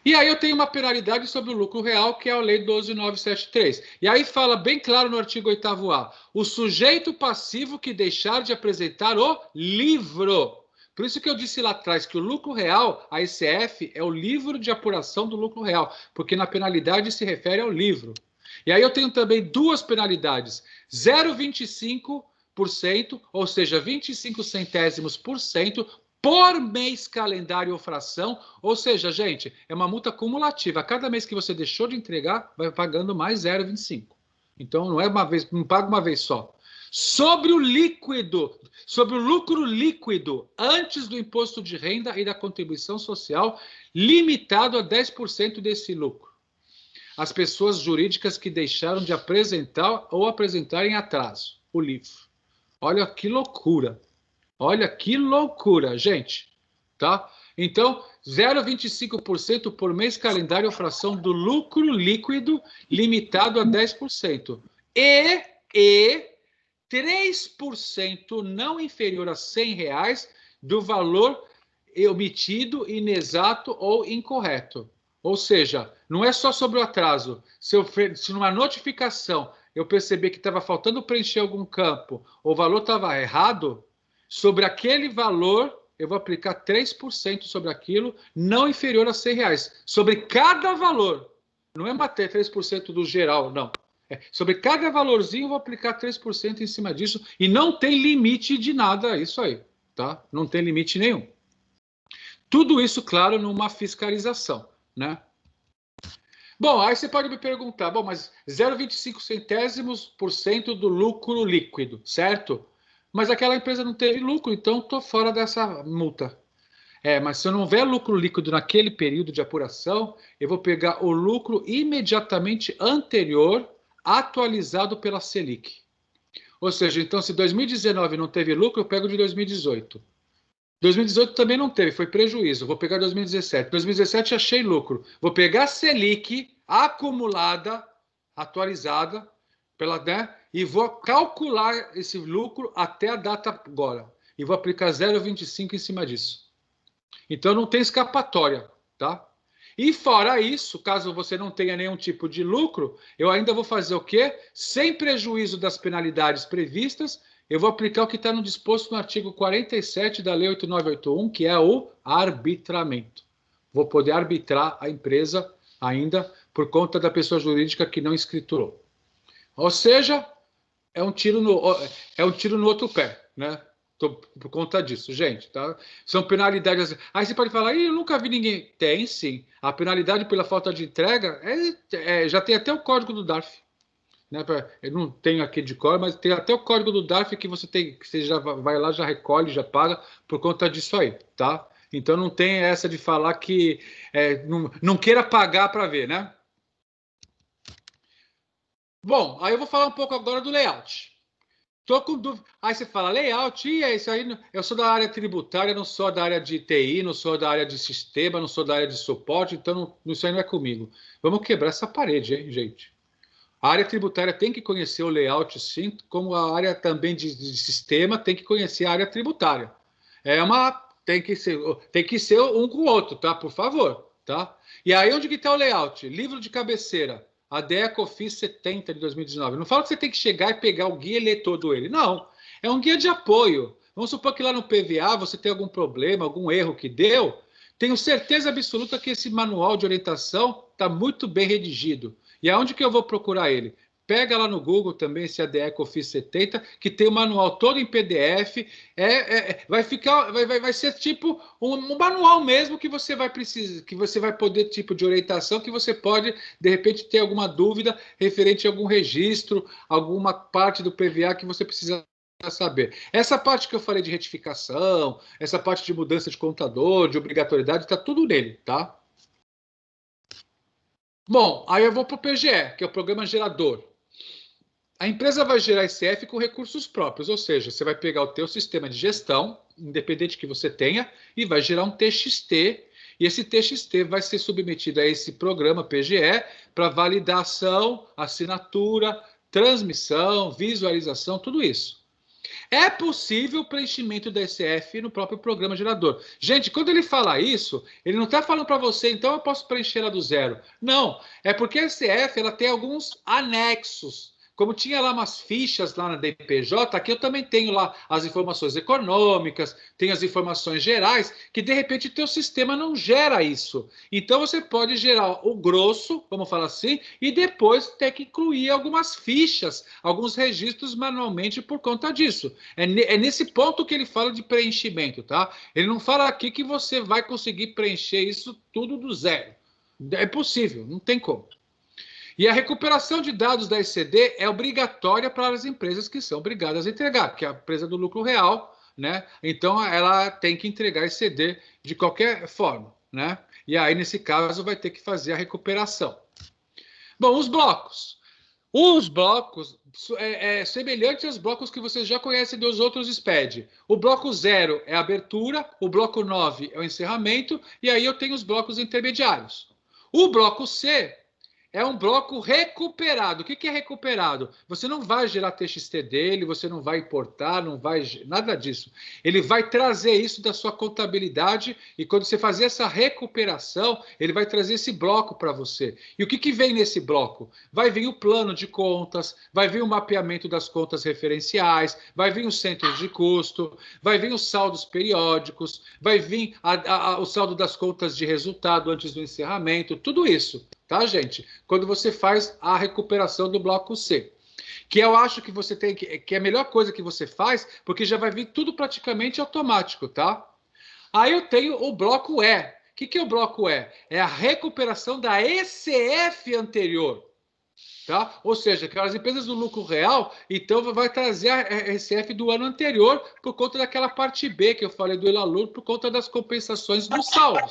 E aí eu tenho uma penalidade sobre o lucro real, que é a Lei 12.973. E aí fala bem claro no artigo 8º A, o sujeito passivo que deixar de apresentar o livro. Por isso que eu disse lá atrás que o lucro real, a ECF, é o livro de apuração do lucro real, porque na penalidade se refere ao livro. E aí eu tenho também 2 penalidades, 0,25%, ou seja, 25 centésimos por cento, por mês, calendário ou fração, ou seja, gente, é uma multa cumulativa. Cada mês que você deixou de entregar, vai pagando mais 0,25. Então, não é uma vez, não paga uma vez só. Sobre o líquido, sobre o lucro líquido, antes do imposto de renda e da contribuição social, limitado a 10% desse lucro. As pessoas jurídicas que deixaram de apresentar ou apresentar em atraso o livro. Olha que loucura. Olha que loucura, gente, tá? Então, 0,25% por mês, calendário ou fração do lucro líquido, limitado a 10%. E 3% não inferior a R$100 do valor omitido, inexato ou incorreto. Ou seja, não é só sobre o atraso. Se numa notificação eu perceber que estava faltando preencher algum campo, ou o valor estava errado, sobre aquele valor, eu vou aplicar 3% sobre aquilo, não inferior a R$100. Sobre cada valor. Não é bater 3% do geral, não. Sobre cada valorzinho, eu vou aplicar 3% em cima disso. E não tem limite de nada isso aí, tá? Não tem limite nenhum. Tudo isso, claro, numa fiscalização, né? Bom, aí você pode me perguntar, bom, mas 0,25 centésimos por cento do lucro líquido, certo? Mas aquela empresa não teve lucro, então estou fora dessa multa. Mas se eu não houver lucro líquido naquele período de apuração, eu vou pegar o lucro imediatamente anterior, atualizado pela Selic. Ou seja, então, se 2019 não teve lucro, eu pego de 2018. 2018 também não teve, foi prejuízo. Vou pegar 2017. 2017 achei lucro. Vou pegar a Selic acumulada, atualizada, né? E vou calcular esse lucro até a data agora. E vou aplicar 0,25 em cima disso. Então, não tem escapatória, tá? E fora isso, caso você não tenha nenhum tipo de lucro, eu ainda vou fazer o quê? Sem prejuízo das penalidades previstas, eu vou aplicar o que está no disposto no artigo 47 da Lei 8981, que é o arbitramento. Vou poder arbitrar a empresa ainda por conta da pessoa jurídica que não escriturou. Ou seja, é um tiro no outro pé, né? Por conta disso, gente, tá? São penalidades. Aí você pode falar, eu nunca vi ninguém. Tem, sim. A penalidade pela falta de entrega já tem até o código do DARF. Né? Eu não tenho aqui de cor, mas tem até o código do DARF que você já vai lá, já recolhe, já paga por conta disso aí, tá? Então não tem essa de falar que não queira pagar para ver, né? Bom, aí eu vou falar um pouco agora do layout. Tô com dúvida. Aí você fala, layout, e é isso aí. Eu sou da área tributária, não sou da área de TI, não sou da área de sistema, não sou da área de suporte, então isso aí não é comigo. Vamos quebrar essa parede, hein, gente? A área tributária tem que conhecer o layout, sim, como a área também de sistema tem que conhecer a área tributária. Tem que ser um com o outro, tá? Por favor, tá? E aí, onde que está o layout? Livro de cabeceira. ADECO FIS 70 de 2019. Não fala que você tem que chegar e pegar o guia e ler todo ele. Não. É um guia de apoio. Vamos supor que lá no PVA você tem algum problema, algum erro que deu. Tenho certeza absoluta que esse manual de orientação está muito bem redigido. E aonde que eu vou procurar ele? Pega lá no Google também esse ADECO FIS 70, que tem o manual todo em PDF. Vai ser tipo um manual mesmo que você vai precisar, que você vai poder, tipo de orientação, que você pode, de repente, ter alguma dúvida referente a algum registro, alguma parte do PVA que você precisa saber. Essa parte que eu falei de retificação, essa parte de mudança de contador, de obrigatoriedade, está tudo nele, tá? Bom, aí eu vou para o PGE, que é o Programa Gerador. A empresa vai gerar ICF com recursos próprios, ou seja, você vai pegar o teu sistema de gestão, independente que você tenha, e vai gerar um TXT, e esse TXT vai ser submetido a esse programa PGE para validação, assinatura, transmissão, visualização, tudo isso. É possível o preenchimento da ICF no próprio programa gerador. Gente, quando ele fala isso, ele não está falando para você, então eu posso preencher ela do zero. Não, é porque a ICF ela tem alguns anexos. Como tinha lá umas fichas lá na DPJ, aqui eu também tenho lá as informações econômicas, tenho as informações gerais, que de repente o teu sistema não gera isso. Então você pode gerar o grosso, vamos falar assim, e depois ter que incluir algumas fichas, alguns registros manualmente por conta disso. É nesse ponto que ele fala de preenchimento, tá? Ele não fala aqui que você vai conseguir preencher isso tudo do zero. É possível, não tem como. E a recuperação de dados da ECD é obrigatória para as empresas que são obrigadas a entregar, que é a empresa do lucro real, né? Então, ela tem que entregar ECD de qualquer forma, né? E aí, nesse caso, vai ter que fazer a recuperação. Bom, os blocos. Os blocos semelhantes aos blocos que vocês já conhecem dos outros SPED. O bloco 0 é a abertura, o bloco 9 é o encerramento, e aí eu tenho os blocos intermediários. O bloco C é um bloco recuperado. O que é recuperado? Você não vai gerar TXT dele, você não vai importar, não vai nada disso. Ele vai trazer isso da sua contabilidade e quando você fazer essa recuperação, ele vai trazer esse bloco para você. E o que vem nesse bloco? Vai vir o plano de contas, vai vir o mapeamento das contas referenciais, vai vir os centros de custo, vai vir os saldos periódicos, vai vir o saldo das contas de resultado antes do encerramento, tudo isso. Tá, gente? Quando você faz a recuperação do bloco C. Que eu acho que você tem que é a melhor coisa que você faz, porque já vai vir tudo praticamente automático, tá? Aí eu tenho o bloco E. O que é o bloco E? É a recuperação da ECF anterior. Tá? Ou seja, aquelas empresas do lucro real, então vai trazer a ECF do ano anterior por conta daquela parte B que eu falei do Elalur, por conta das compensações dos saldos,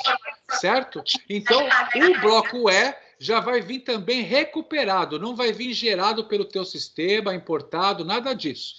certo? Então, o bloco E já vai vir também recuperado, não vai vir gerado pelo teu sistema, importado, nada disso.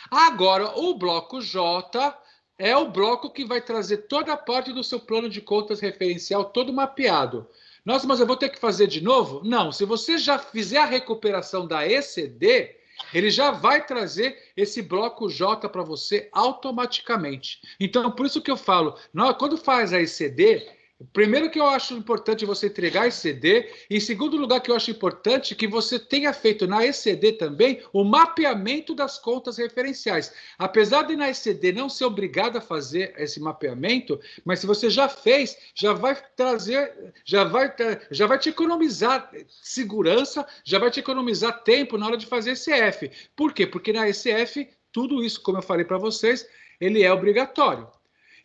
Agora, o bloco J é o bloco que vai trazer toda a parte do seu plano de contas referencial, todo mapeado. Nossa, mas eu vou ter que fazer de novo? Não, se você já fizer a recuperação da ECD, ele já vai trazer esse bloco J para você automaticamente. Então, por isso que eu falo, quando faz a ECD, Primeiro que eu acho importante você entregar ECD, e em segundo lugar que eu acho importante que você tenha feito na ECD também o mapeamento das contas referenciais. Apesar de na ECD não ser obrigado a fazer esse mapeamento, mas se você já fez, já vai trazer, já vai te economizar segurança, já vai te economizar tempo na hora de fazer ECF. Por quê? Porque na ECF, tudo isso, como eu falei para vocês, ele é obrigatório.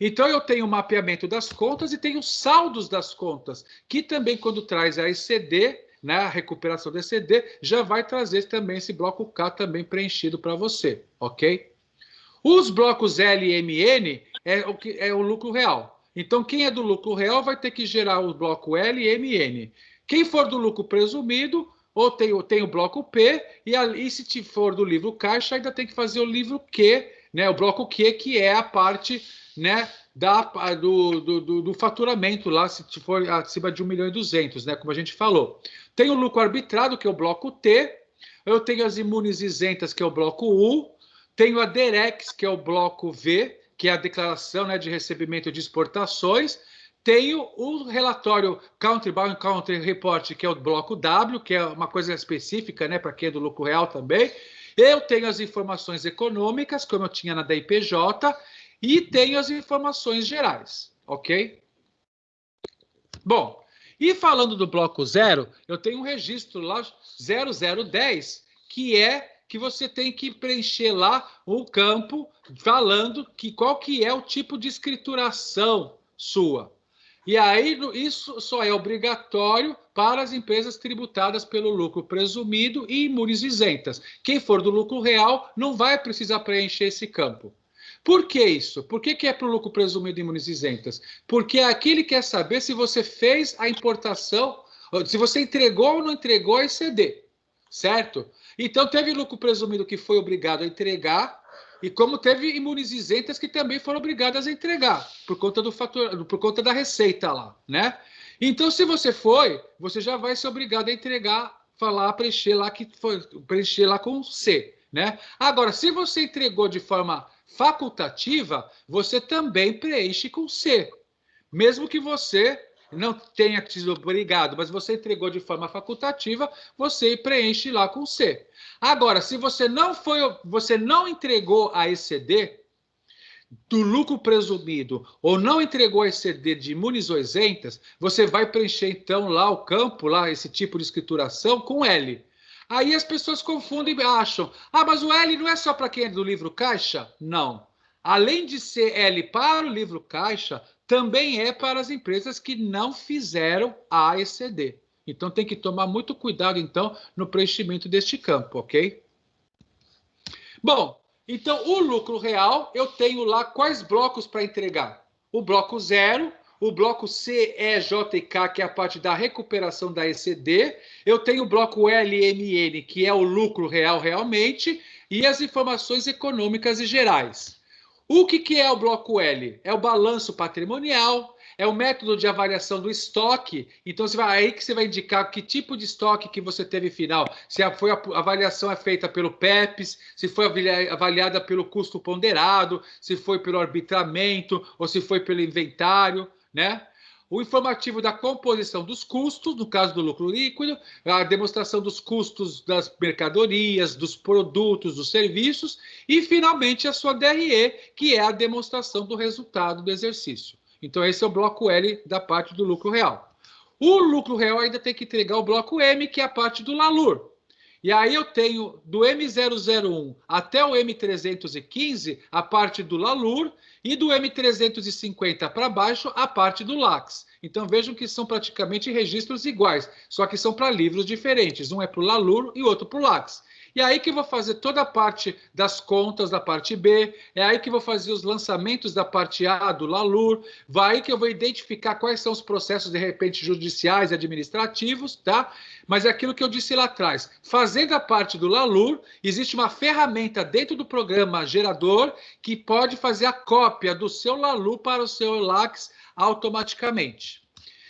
Então, eu tenho o mapeamento das contas e tenho os saldos das contas, que também, quando traz a ECD, né, a recuperação da ECD, já vai trazer também esse bloco K também preenchido para você, ok? Os blocos L e MN é o lucro real. Então, quem é do lucro real vai ter que gerar o bloco L e MN. Quem for do lucro presumido, ou tem o bloco P, e se for do livro caixa, ainda tem que fazer o livro Q, né, o bloco Q, que é a parte, né, do faturamento lá, se for acima de 1.200.000, né, como a gente falou. Tem o lucro arbitrado, que é o bloco T, eu tenho as imunes isentas, que é o bloco U, tenho a DEREX, que é o bloco V, que é a declaração, né, de recebimento de exportações, tenho o relatório Country by Country Report, que é o bloco W, que é uma coisa específica, né, para quem é do lucro real também. Eu tenho as informações econômicas, como eu tinha na DIPJ, e tenho as informações gerais, ok? Bom, e falando do bloco 0, eu tenho um registro lá, 0010, que você tem que preencher lá o campo falando qual que é o tipo de escrituração sua. E aí, isso só é obrigatório para as empresas tributadas pelo lucro presumido e imunes isentas. Quem for do lucro real não vai precisar preencher esse campo. Por que isso? Por que é para o lucro presumido e imunes isentas? Porque aqui ele quer saber se você fez a importação, se você entregou ou não entregou a ECD, certo? Então, teve lucro presumido que foi obrigado a entregar, e como teve imunes isentas que também foram obrigadas a entregar, por conta da receita lá, né? Então, se você foi, você já vai ser obrigado a entregar, preencher lá com C, né? Agora, se você entregou de forma facultativa, você também preenche com C. Mesmo que você não tenha sido obrigado, mas você entregou de forma facultativa, você preenche lá com C. Agora, se você não entregou a ECD do lucro presumido ou não entregou a ECD de imunes ou isentas, você vai preencher então lá o campo, lá esse tipo de escrituração com L. Aí as pessoas confundem e acham, mas o L não é só para quem é do livro caixa? Não. Além de ser L para o livro caixa, também é para as empresas que não fizeram a ECD. Então, tem que tomar muito cuidado, então, no preenchimento deste campo, ok? Bom, então, o lucro real, eu tenho lá quais blocos para entregar? O bloco 0, o bloco C, E, J e K, que é a parte da recuperação da ECD. Eu tenho o bloco L e MN, que é o lucro real realmente, e as informações econômicas e gerais. O que é o bloco L? É o balanço patrimonial, é o método de avaliação do estoque. Então, aí que você vai indicar que tipo de estoque que você teve final. Se a avaliação é feita pelo PEPs, se foi avaliada pelo custo ponderado, se foi pelo arbitramento ou se foi pelo inventário, né? O informativo da composição dos custos, no caso do lucro líquido, a demonstração dos custos das mercadorias, dos produtos, dos serviços, e, finalmente, a sua DRE, que é a demonstração do resultado do exercício. Então, esse é o bloco L da parte do lucro real. O lucro real ainda tem que entregar o bloco M, que é a parte do LALUR. E aí eu tenho do M001 até o M315 a parte do LALUR e do M350 para baixo a parte do LACS. Então vejam que são praticamente registros iguais, só que são para livros diferentes. Um é para o LALUR e o outro para o LACS. E aí que eu vou fazer toda a parte das contas da parte B, é aí que eu vou fazer os lançamentos da parte A do LALUR, vai aí que eu vou identificar quais são os processos, de repente, judiciais e administrativos, tá? Mas é aquilo que eu disse lá atrás. Fazendo a parte do LALUR, existe uma ferramenta dentro do programa gerador que pode fazer a cópia do seu LALUR para o seu LACS automaticamente.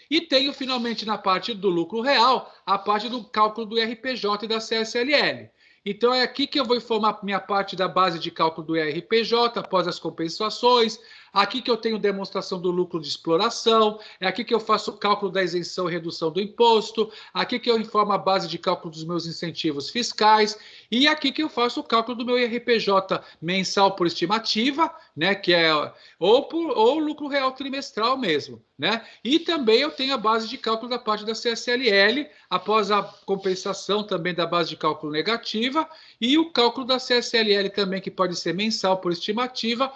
E tenho, finalmente, na parte do lucro real, a parte do cálculo do IRPJ e da CSLL. Então, é aqui que eu vou informar minha parte da base de cálculo do IRPJ, após as compensações, Aqui que eu tenho demonstração do lucro de exploração, é aqui que eu faço o cálculo da isenção e redução do imposto, aqui que eu informo a base de cálculo dos meus incentivos fiscais, e aqui que eu faço o cálculo do meu IRPJ mensal por estimativa, né, que é ou lucro real trimestral mesmo, né? E também eu tenho a base de cálculo da parte da CSLL, após a compensação também da base de cálculo negativa, e o cálculo da CSLL também, que pode ser mensal por estimativa,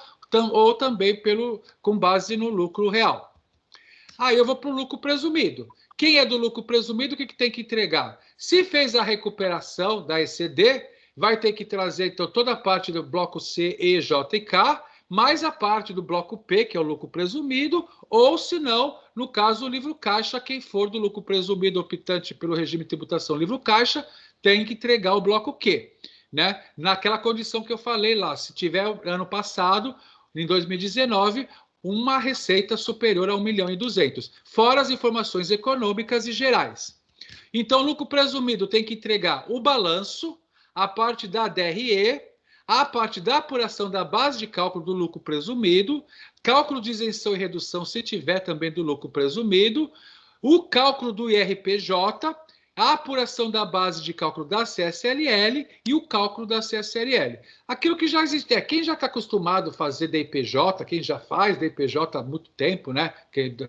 ou também com base no lucro real. Aí eu vou para o lucro presumido. Quem é do lucro presumido, o que tem que entregar? Se fez a recuperação da ECD, vai ter que trazer então toda a parte do bloco C, E, J e K, mais a parte do bloco P, que é o lucro presumido, ou se não, no caso, o livro caixa, quem for do lucro presumido optante pelo regime de tributação livro caixa, tem que entregar o bloco Q, né? Naquela condição que eu falei lá, se tiver ano passado, em 2019, uma receita superior a 1.200.000, fora as informações econômicas e gerais. Então, lucro presumido tem que entregar o balanço, a parte da DRE, a parte da apuração da base de cálculo do lucro presumido, cálculo de isenção e redução, se tiver também do lucro presumido, o cálculo do IRPJ, a apuração da base de cálculo da CSLL e o cálculo da CSLL. Aquilo que já existe, quem já está acostumado a fazer DIPJ, quem já faz DIPJ há muito tempo, né,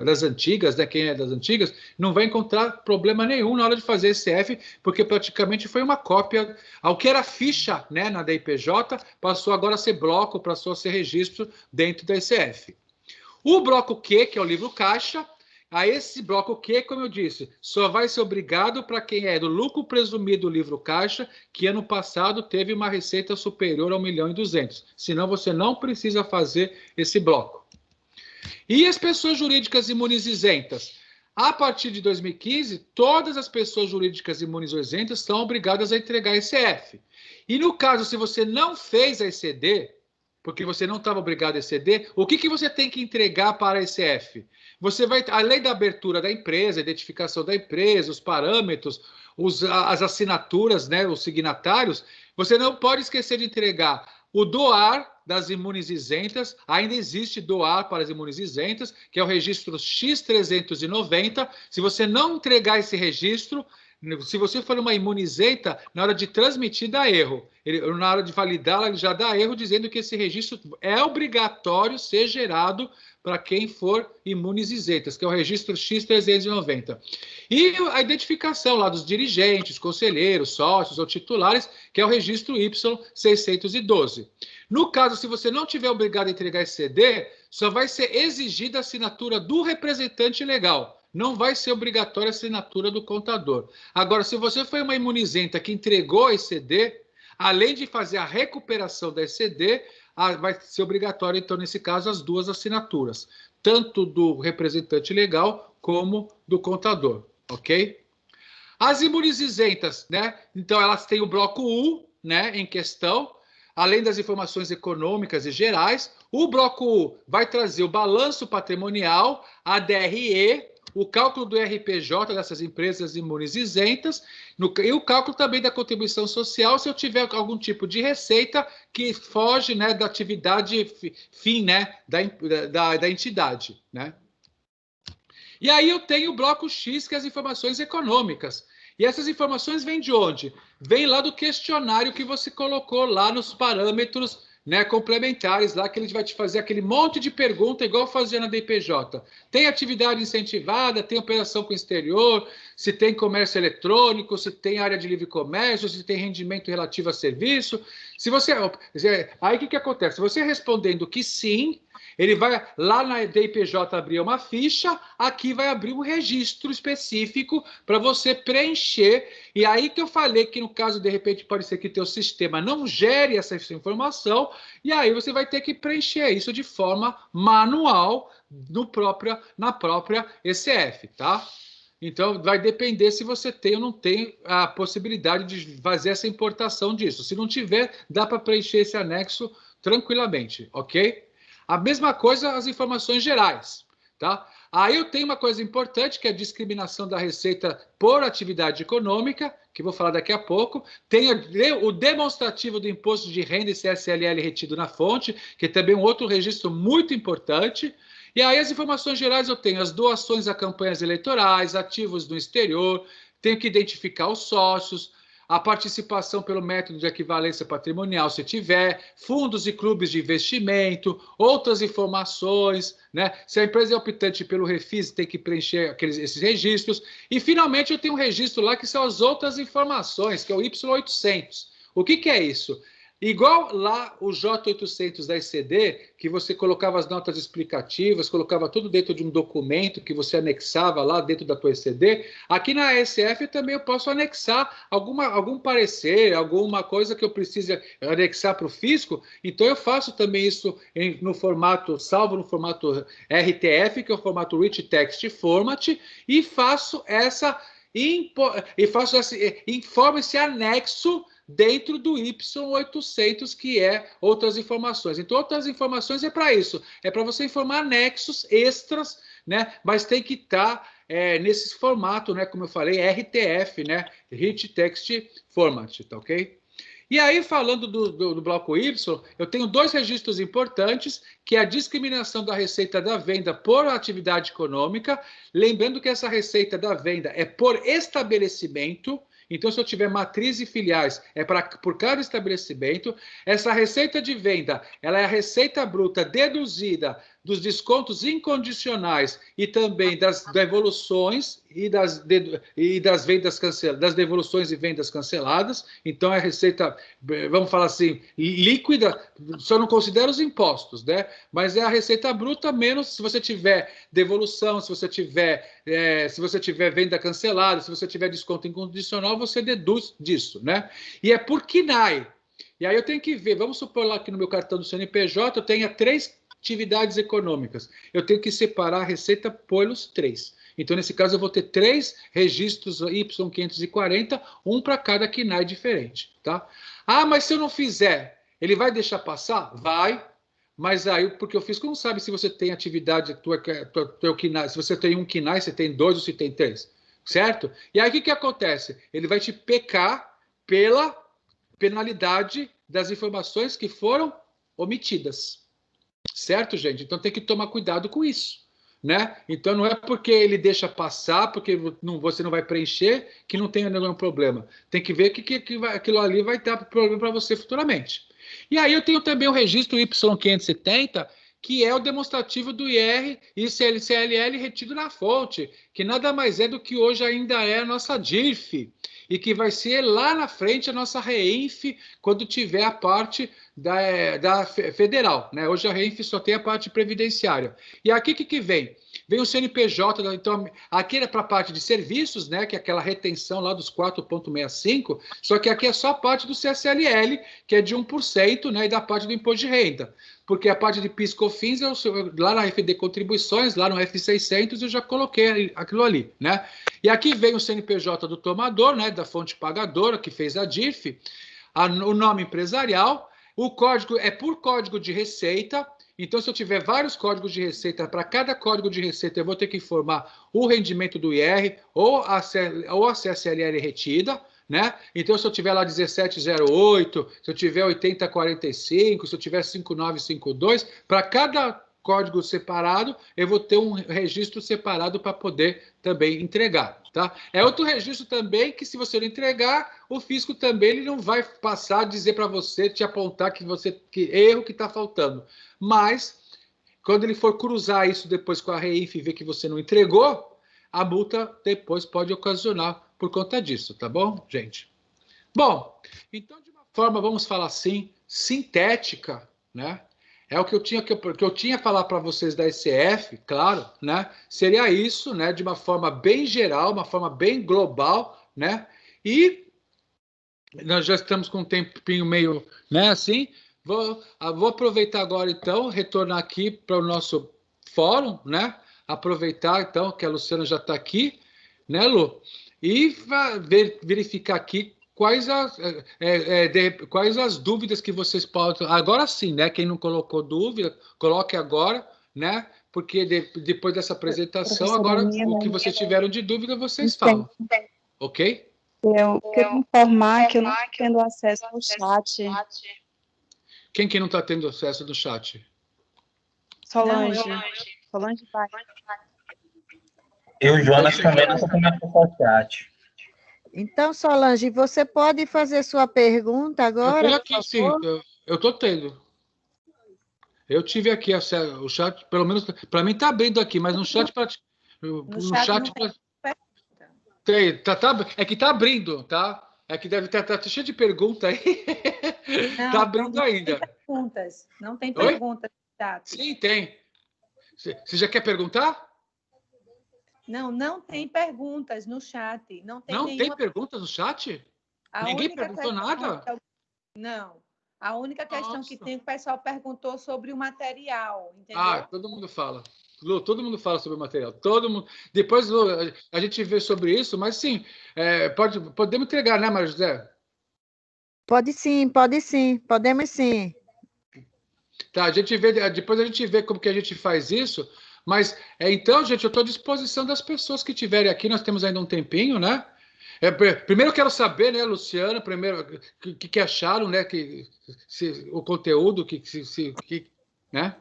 das antigas, né, quem é das antigas, não vai encontrar problema nenhum na hora de fazer ECF, porque praticamente foi uma cópia ao que era ficha, né, na DIPJ, passou agora a ser bloco, passou a ser registro dentro da ECF. O bloco Q, que é o livro caixa, a esse bloco Q, como eu disse, só vai ser obrigado para quem é do lucro presumido livro caixa, que ano passado teve uma receita superior a 1.200.000. Senão você não precisa fazer esse bloco. E as pessoas jurídicas imunes isentas? A partir de 2015, todas as pessoas jurídicas imunes isentas são obrigadas a entregar ECF. E no caso, se você não fez a ECD, porque você não estava obrigado a ECD, o que você tem que entregar para a ECF? Você vai, além da abertura da empresa, a identificação da empresa, os parâmetros, as assinaturas, né, os signatários, você não pode esquecer de entregar o DOAR das imunes isentas. Ainda existe DOAR para as imunes isentas, que é o registro X390. Se você não entregar esse registro, se você for uma imune isenta, na hora de transmitir dá erro. Na hora de validá-la, ele já dá erro, dizendo que esse registro é obrigatório ser gerado para quem for imunes isentas, que é o registro X390. E a identificação lá dos dirigentes, conselheiros, sócios ou titulares, que é o registro Y612. No caso, se você não tiver obrigado a entregar esse CD, só vai ser exigida a assinatura do representante legal. Não vai ser obrigatória a assinatura do contador. Agora, se você foi uma imunizenta que entregou a ECD, além de fazer a recuperação da ECD, vai ser obrigatório, então, nesse caso, as duas assinaturas, tanto do representante legal como do contador, ok? As imunes isentas, né? Então, elas têm o bloco U, né, em questão, além das informações econômicas e gerais. O bloco U vai trazer o balanço patrimonial, a DRE, o cálculo do RPJ dessas empresas imunes isentas, e o cálculo também da contribuição social, se eu tiver algum tipo de receita que foge, né, da atividade fim, né, da entidade, né? E aí eu tenho o bloco X, que é as informações econômicas. E essas informações vêm de onde? Vem lá do questionário que você colocou lá nos parâmetros, né, complementares, lá que ele vai te fazer aquele monte de pergunta, igual fazia na DPJ. Tem atividade incentivada, tem operação com o exterior, se tem comércio eletrônico, se tem área de livre comércio, se tem rendimento relativo a serviço. Se você, aí o que acontece? Se você respondendo que sim, ele vai lá na DPJ abrir uma ficha, aqui vai abrir um registro específico para você preencher. E aí que eu falei que no caso, de repente, pode ser que teu sistema não gere essa informação, e aí você vai ter que preencher isso de forma manual na própria ECF, tá? Então, vai depender se você tem ou não tem a possibilidade de fazer essa importação disso. Se não tiver, dá para preencher esse anexo tranquilamente, ok? A mesma coisa as informações gerais, tá? Aí eu tenho uma coisa importante, que é a discriminação da receita por atividade econômica, que vou falar daqui a pouco. Tem o demonstrativo do imposto de renda e CSLL retido na fonte, que é também um outro registro muito importante. E aí as informações gerais eu tenho as doações a campanhas eleitorais, ativos no exterior, tenho que identificar os sócios, a participação pelo método de equivalência patrimonial, se tiver, fundos e clubes de investimento, outras informações, né? Se a empresa é optante pelo refis, tem que preencher esses registros. E, finalmente, eu tenho um registro lá que são as outras informações, que é o Y800. O que é isso? Igual lá o J800 da ECD, que você colocava as notas explicativas, colocava tudo dentro de um documento que você anexava lá dentro da tua ECD, aqui na ASF também eu posso anexar algum parecer, alguma coisa que eu precise anexar para o fisco, então eu faço também isso no formato, salvo no formato RTF, que é o formato Rich Text Format, e faço informo esse anexo dentro do Y800, que é outras informações. Então, outras informações é para isso, é para você informar anexos extras, né? Mas tem que estar nesse formato, né? Como eu falei, RTF, né? Rich Text Format, tá ok? E aí, falando do bloco Y, eu tenho dois registros importantes, que é a discriminação da receita da venda por atividade econômica, lembrando que essa receita da venda é por estabelecimento. Então, se eu tiver matriz e filiais, por cada estabelecimento. Essa receita de venda, ela é a receita bruta deduzida dos descontos incondicionais e também das devoluções e das vendas canceladas, das devoluções e vendas canceladas. Então, é a receita, vamos falar assim, líquida, só não considera os impostos, né? Mas é a receita bruta menos se você tiver devolução, se você tiver venda cancelada, se você tiver desconto incondicional, você deduz disso, né? E é por KNAI. E aí eu tenho que ver, vamos supor lá que no meu cartão do CNPJ eu tenha 3 atividades econômicas. Eu tenho que separar a receita pelos 3. Então, nesse caso, eu vou ter 3 registros Y540, um para cada KNAI diferente, tá? Ah, mas se eu não fizer, ele vai deixar passar? Vai. Mas aí, porque o fisco não sabe se você tem atividade, teu KNAI, se você tem um KNAI, se tem 2 ou se tem 3, certo? E aí, o que acontece? Ele vai te pecar pela penalidade das informações que foram omitidas. Certo, gente? Então tem que tomar cuidado com isso, né? Então não é porque ele deixa passar, porque você não vai preencher, que não tem nenhum problema. Tem que ver que aquilo ali vai dar problema para você futuramente. E aí eu tenho também o registro Y570, que é o demonstrativo do IR e CLL retido na fonte, que nada mais é do que hoje ainda é a nossa DIRF, e que vai ser lá na frente a nossa REINF, quando tiver a parte da federal, né? Hoje a REINF só tem a parte previdenciária. E aqui o que vem? Vem o CNPJ, então aqui é para a parte de serviços, né? Que é aquela retenção lá dos 4,65, só que aqui é só a parte do CSLL, que é de 1%, né? E da parte do imposto de renda. Porque a parte de PIS/COFINS, lá na FD Contribuições, lá no F600, eu já coloquei aquilo ali, né? E aqui vem o CNPJ do tomador, né? Da fonte pagadora, que fez a DIRF, o nome empresarial, o código é por código de receita. Então, se eu tiver vários códigos de receita, para cada código de receita eu vou ter que informar o rendimento do IR ou a CSLL retida, né? Então, se eu tiver lá 1708, se eu tiver 8045, se eu tiver 5952, para cada código separado, eu vou ter um registro separado para poder também entregar, tá? É outro registro também que, se você não entregar, o fisco também ele não vai passar a dizer para você, te apontar que erro que está faltando. Mas, quando ele for cruzar isso depois com a REINF e ver que você não entregou, a multa depois pode ocasionar por conta disso, tá bom, gente? Bom, então, de uma forma, vamos falar assim, sintética, né? É o que eu tinha a falar para vocês da ECF, claro, né? Seria isso, né? De uma forma bem geral, uma forma bem global, né? E nós já estamos com um tempinho meio, né? Assim, vou aproveitar agora, então, retornar aqui para o nosso fórum, né? Aproveitar, então, que a Luciana já está aqui, né, Lu? E verificar aqui quais as dúvidas que vocês podem... Agora sim, né? Quem não colocou dúvida, coloque agora, né? porque depois dessa apresentação, agora o que vocês tiveram de dúvida, vocês falam. Ok? Eu queria informar que eu não estou tendo acesso ao chat. Quem que não está tendo acesso do chat? Solange. Solange vai. Eu, Jonas, também não estou tendo acesso ao chat. Então, Solange, você pode fazer sua pergunta agora? Eu tenho aqui, sim. Eu estou tendo. Eu tive aqui o chat, pelo menos, para mim está abrindo aqui, mas no chat... No chat é que está abrindo, tá? É que deve estar cheio de perguntas aí. Está abrindo ainda. Não tem perguntas no chat. Sim, tem. Você já quer perguntar? Não tem perguntas no chat. Não tem perguntas no chat? Ninguém perguntou nada? Não. A única questão que tem, o pessoal perguntou sobre o material, entendeu? Todo mundo fala. Lu, todo mundo fala sobre o material. Todo mundo. Depois, Lu, a gente vê sobre isso, mas sim, podemos entregar, né, Maria José? Pode sim, podemos sim. Tá, depois a gente vê como que a gente faz isso, mas, então, gente, eu estou à disposição das pessoas que estiverem aqui, nós temos ainda um tempinho, né? Primeiro eu quero saber, né, Luciana, primeiro, o que acharam, né, o conteúdo, né?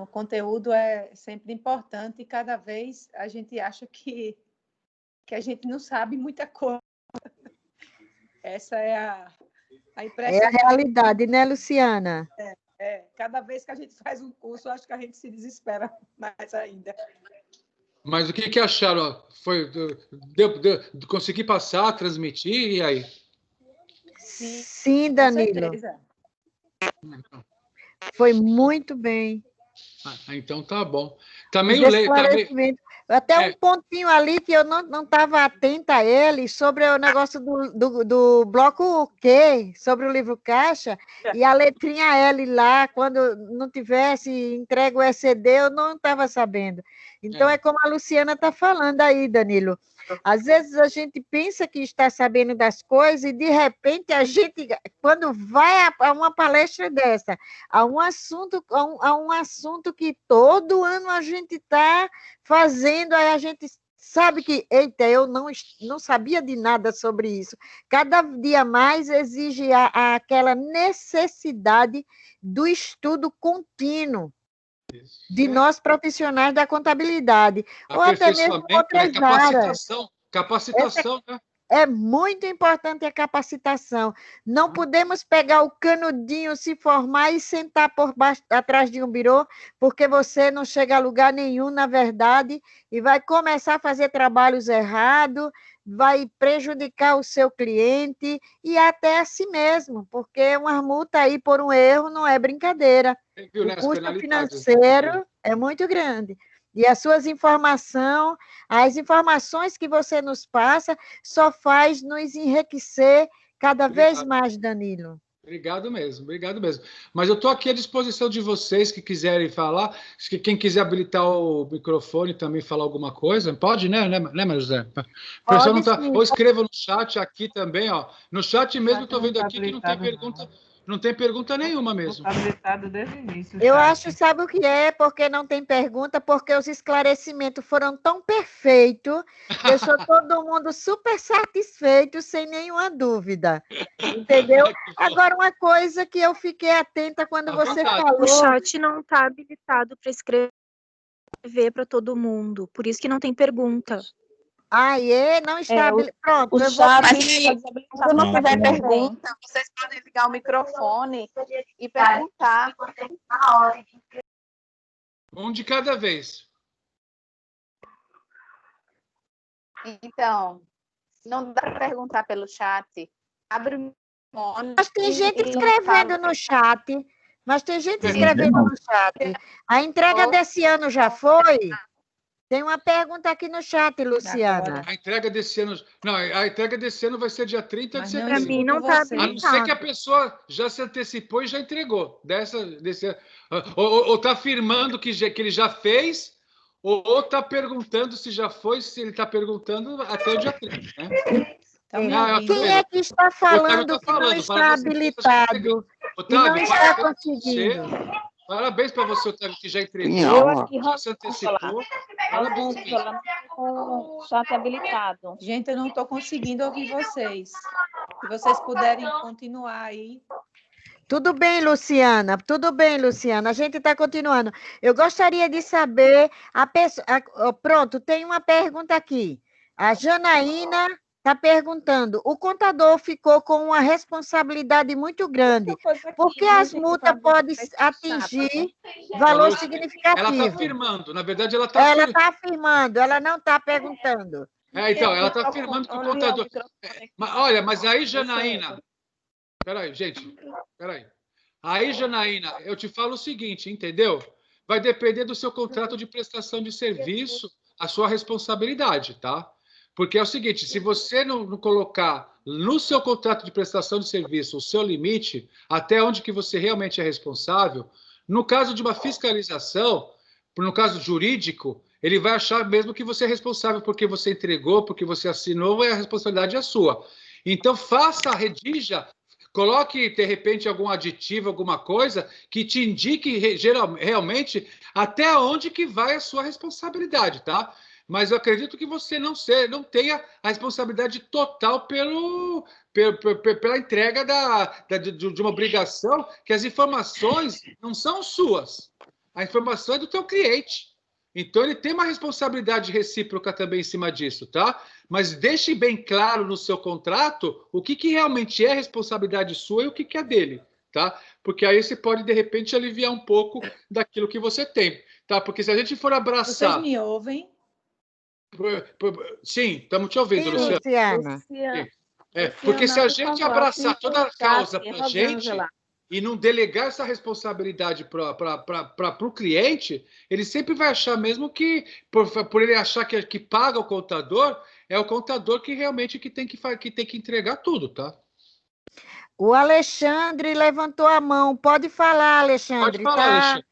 O conteúdo é sempre importante e cada vez a gente acha que a gente não sabe muita coisa. Essa é a impressão. É a realidade, né, Luciana? Cada vez que a gente faz um curso, acho que a gente se desespera mais ainda. Mas o que acharam? Consegui passar, transmitir, e aí? Sim, Danilo. Com certeza. Foi muito bem. Então tá bom. Também o esclarecimento. Até um pontinho ali que eu não estava atenta a ele, sobre o negócio do bloco Q, sobre o livro caixa, e a letrinha L lá, quando não tivesse entregue o ECD, eu não estava sabendo. Então, é como a Luciana está falando aí, Danilo. Às vezes a gente pensa que está sabendo das coisas e, de repente, a gente, quando vai a uma palestra dessa, a um assunto que todo ano a gente está fazendo, aí a gente sabe que, eita, eu não sabia de nada sobre isso. Cada dia mais exige aquela necessidade do estudo contínuo de nós profissionais da contabilidade, ou até mesmo outras áreas. Capacitação, né? É muito importante a capacitação. Não podemos pegar o canudinho, se formar e sentar atrás de um birô, porque você não chega a lugar nenhum, na verdade, e vai começar a fazer trabalhos errados, vai prejudicar o seu cliente e até a si mesmo, porque uma multa aí por um erro não é brincadeira. O custo financeiro é muito grande. E as informações que você nos passa, só faz nos enriquecer cada vez mais, Danilo. Obrigado mesmo. Mas eu estou aqui à disposição de vocês que quiserem falar. Quem quiser habilitar o microfone também falar alguma coisa, pode, né, Maria José? Ou escreva no chat aqui também, ó. No chat mesmo, estou vendo aqui que não tem pergunta. Não tem pergunta nenhuma mesmo. Desde o início, eu acho, sabe o que é? Porque não tem pergunta, porque os esclarecimentos foram tão perfeitos, deixou todo mundo super satisfeito, sem nenhuma dúvida. Entendeu? Agora, uma coisa que eu fiquei atenta quando você falou... O chat não está habilitado para escrever para todo mundo, por isso que não tem pergunta. Não está... Pronto, eu vou... Se não tiver pergunta, vocês podem ligar o microfone e perguntar. Um de cada vez. Então, não dá para perguntar pelo chat. Abre o microfone. Mas tem gente escrevendo no chat. A entrega desse ano já foi? Tem uma pergunta aqui no chat, Luciana. A entrega desse ano... Não, a entrega desse ano vai ser dia 30 de setembro. Para mim não está habilitado. A não ser que a pessoa já se antecipou e já entregou. Ou está afirmando que ele já fez, ou está perguntando se já foi, se ele está perguntando até o dia 30. Né? Quem é que está falando que não está habilitado e não está conseguindo? Parabéns para você, Otávio, que já entregou, Eu aqui, já se antecipou. Parabéns mesmo. Rosângela, com o chat habilitado. Gente, eu não estou conseguindo ouvir vocês. Se vocês puderem continuar aí. Tudo bem, Luciana. Tudo bem, Luciana. A gente está continuando. Eu gostaria de saber a pessoa. Pronto, tem uma pergunta aqui. A Janaína está perguntando: o contador ficou com uma responsabilidade muito grande. Por que as multas podem atingir valor Ela está significativo? afirmando, na verdade, ela está Ela está afirmando, ela não está perguntando. então, ela está afirmando que o contador. Olha, mas aí, Janaína. Peraí, gente. Peraí. Aí, Janaína, eu te falo o seguinte, entendeu? Vai depender do seu contrato de prestação de serviço, a sua responsabilidade, tá? Porque é o seguinte, se você não colocar no seu contrato de prestação de serviço o seu limite, até onde que você realmente é responsável, no caso de uma fiscalização, no caso jurídico, ele vai achar mesmo que você é responsável porque você entregou, porque você assinou, a responsabilidade é sua. Então, redija, coloque, de repente, algum aditivo, alguma coisa que te indique realmente até onde que vai a sua responsabilidade, tá? Mas eu acredito que você não tenha a responsabilidade total pela entrega de uma obrigação, que as informações não são suas. A informação é do teu cliente. Então, ele tem uma responsabilidade recíproca também em cima disso, tá? Mas deixe bem claro no seu contrato o que realmente é responsabilidade sua e o que é dele, tá? Porque aí você pode, de repente, aliviar um pouco daquilo que você tem, tá? Porque se a gente for abraçar... Vocês me ouvem? Sim, estamos te ouvindo, Sim, Luciana. Luciana. Porque se a gente abraçar toda a causa para a gente e não delegar essa responsabilidade para o cliente, ele sempre vai achar mesmo que, por ele achar que paga o contador, é o contador que realmente que tem que entregar tudo, tá? O Alexandre levantou a mão. Pode falar, Alexandre. Pode falar, tá?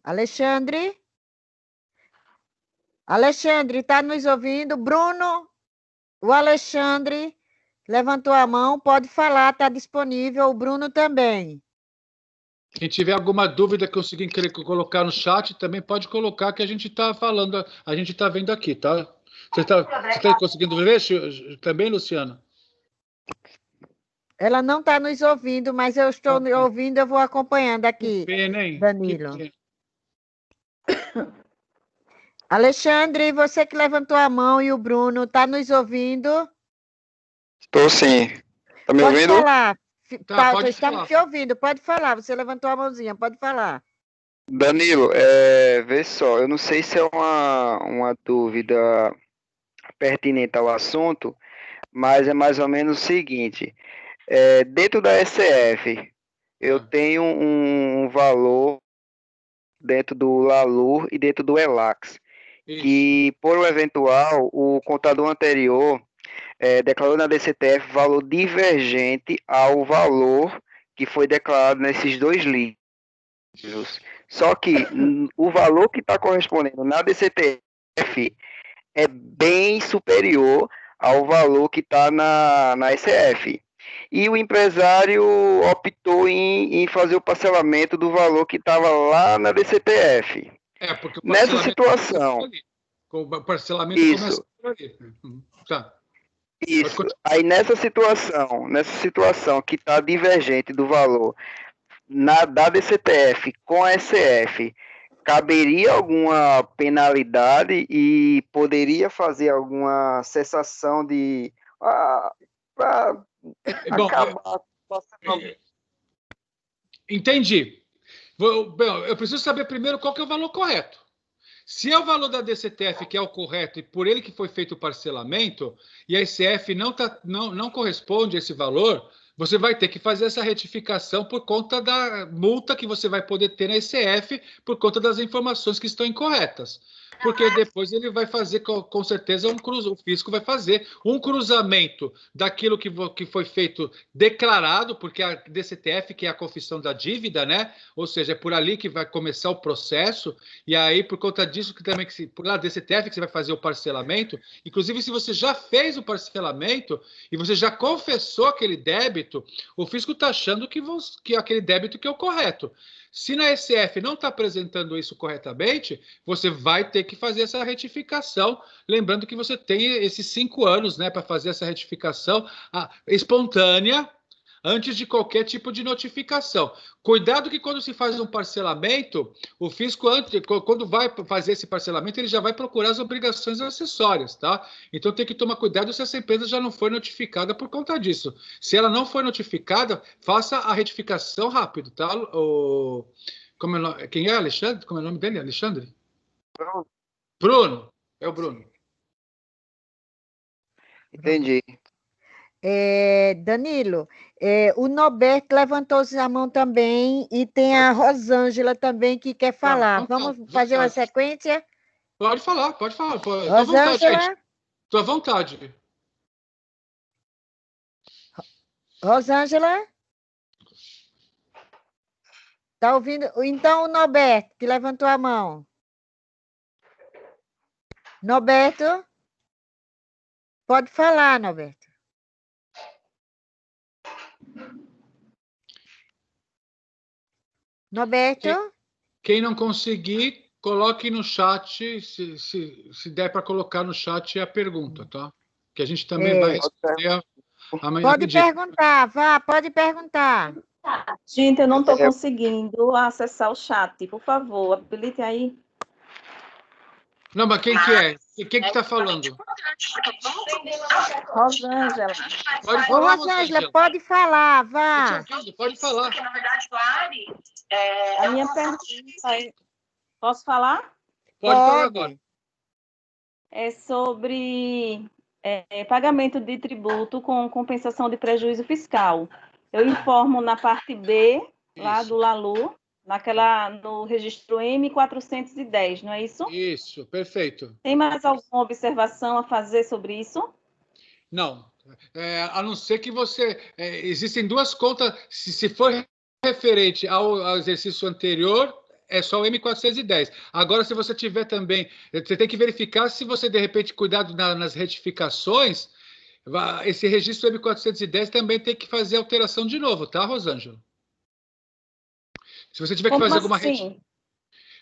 Alexandre. Alexandre, está nos ouvindo? Bruno, o Alexandre levantou a mão, pode falar, está disponível. O Bruno também. Quem tiver alguma dúvida, conseguir colocar no chat, também pode colocar, que a gente está falando, a gente está vendo aqui, tá? Você está conseguindo ver também, Luciana? Ela não está nos ouvindo, mas eu estou ouvindo, eu vou acompanhando aqui, que pena, hein? Danilo. Alexandre, você que levantou a mão e o Bruno, está nos ouvindo? Estou sim. Está me pode ouvindo? Falar. Pode estamos falar. te ouvindo, pode falar. Você levantou a mãozinha, pode falar. Danilo, vê só, eu não sei se é uma dúvida pertinente ao assunto, mas é mais ou menos o seguinte, dentro da SF, eu tenho um valor dentro do LALUR e dentro do ELAX, que por um eventual, o contador anterior declarou na DCTF valor divergente ao valor que foi declarado nesses dois livros. Só que o valor que está correspondendo na DCTF é bem superior ao valor que está na SF. E o empresário optou em fazer o parcelamento do valor que estava lá na DCTF. Porque o nessa situação. O parcelamento começa por ali. Tá. Isso. Aí nessa situação que está divergente do valor da DCTF com a SF, caberia alguma penalidade e poderia fazer alguma cessação de... Entendi. Eu preciso saber primeiro qual que é o valor correto. Se é o valor da DCTF que é o correto e por ele que foi feito o parcelamento e a SF não corresponde a esse valor, você vai ter que fazer essa retificação por conta da multa que você vai poder ter na SF por conta das informações que estão incorretas. porque depois ele vai fazer, com certeza, o fisco vai fazer um cruzamento daquilo que foi feito declarado, porque a DCTF, que é a confissão da dívida, né? Ou seja, é por ali que vai começar o processo, e aí, por conta disso, que também, por lá DCTF, que você vai fazer o parcelamento. Inclusive, se você já fez o parcelamento e você já confessou aquele débito, o fisco está achando que aquele débito que é o correto. Se na SF não está apresentando isso corretamente, você vai ter que fazer essa retificação. Lembrando que você tem esses 5 anos, né, para fazer essa retificação espontânea, antes de qualquer tipo de notificação. Cuidado que quando se faz um parcelamento, o fisco, quando vai fazer esse parcelamento, ele já vai procurar as obrigações acessórias, tá? Então tem que tomar cuidado se essa empresa já não foi notificada por conta disso. Se ela não foi notificada, faça a retificação rápido, tá? Quem é Alexandre? Como é o nome dele? Alexandre? Bruno. É o Bruno. Entendi. Danilo, o Norberto levantou a mão também e tem a Rosângela também que quer falar. Vamos fazer uma sequência? Pode falar, pode falar. Rosângela? Estou à vontade. Rosângela? Está ouvindo? Então, o Norberto, que levantou a mão. Norberto? Pode falar, Norberto. Norberto? Quem não conseguir, coloque no chat, se der para colocar no chat a pergunta, tá? Que a gente também vai responder amanhã. Pode perguntar, pode perguntar. Gente, eu não estou conseguindo acessar o chat. Por favor, habilite aí. Não, mas quem que é? Quem que está falando? Rosângela. Pode falar, Rosângela, pode falar, vá. Pode falar. A minha pergunta é... Posso falar? Pode falar agora. É sobre pagamento de tributo com compensação de prejuízo fiscal. Eu informo na parte B, lá do LALU, no registro M410, não é isso? Isso, perfeito. Tem mais alguma observação a fazer sobre isso? Não. A não ser que você... existem 2 contas. Se for referente ao exercício anterior, é só o M410. Agora, se você tiver também... Você tem que verificar se você, de repente, cuidado nas retificações, esse registro M410 também tem que fazer alteração de novo, tá, Rosângela? Se você tiver que fazer alguma retificação...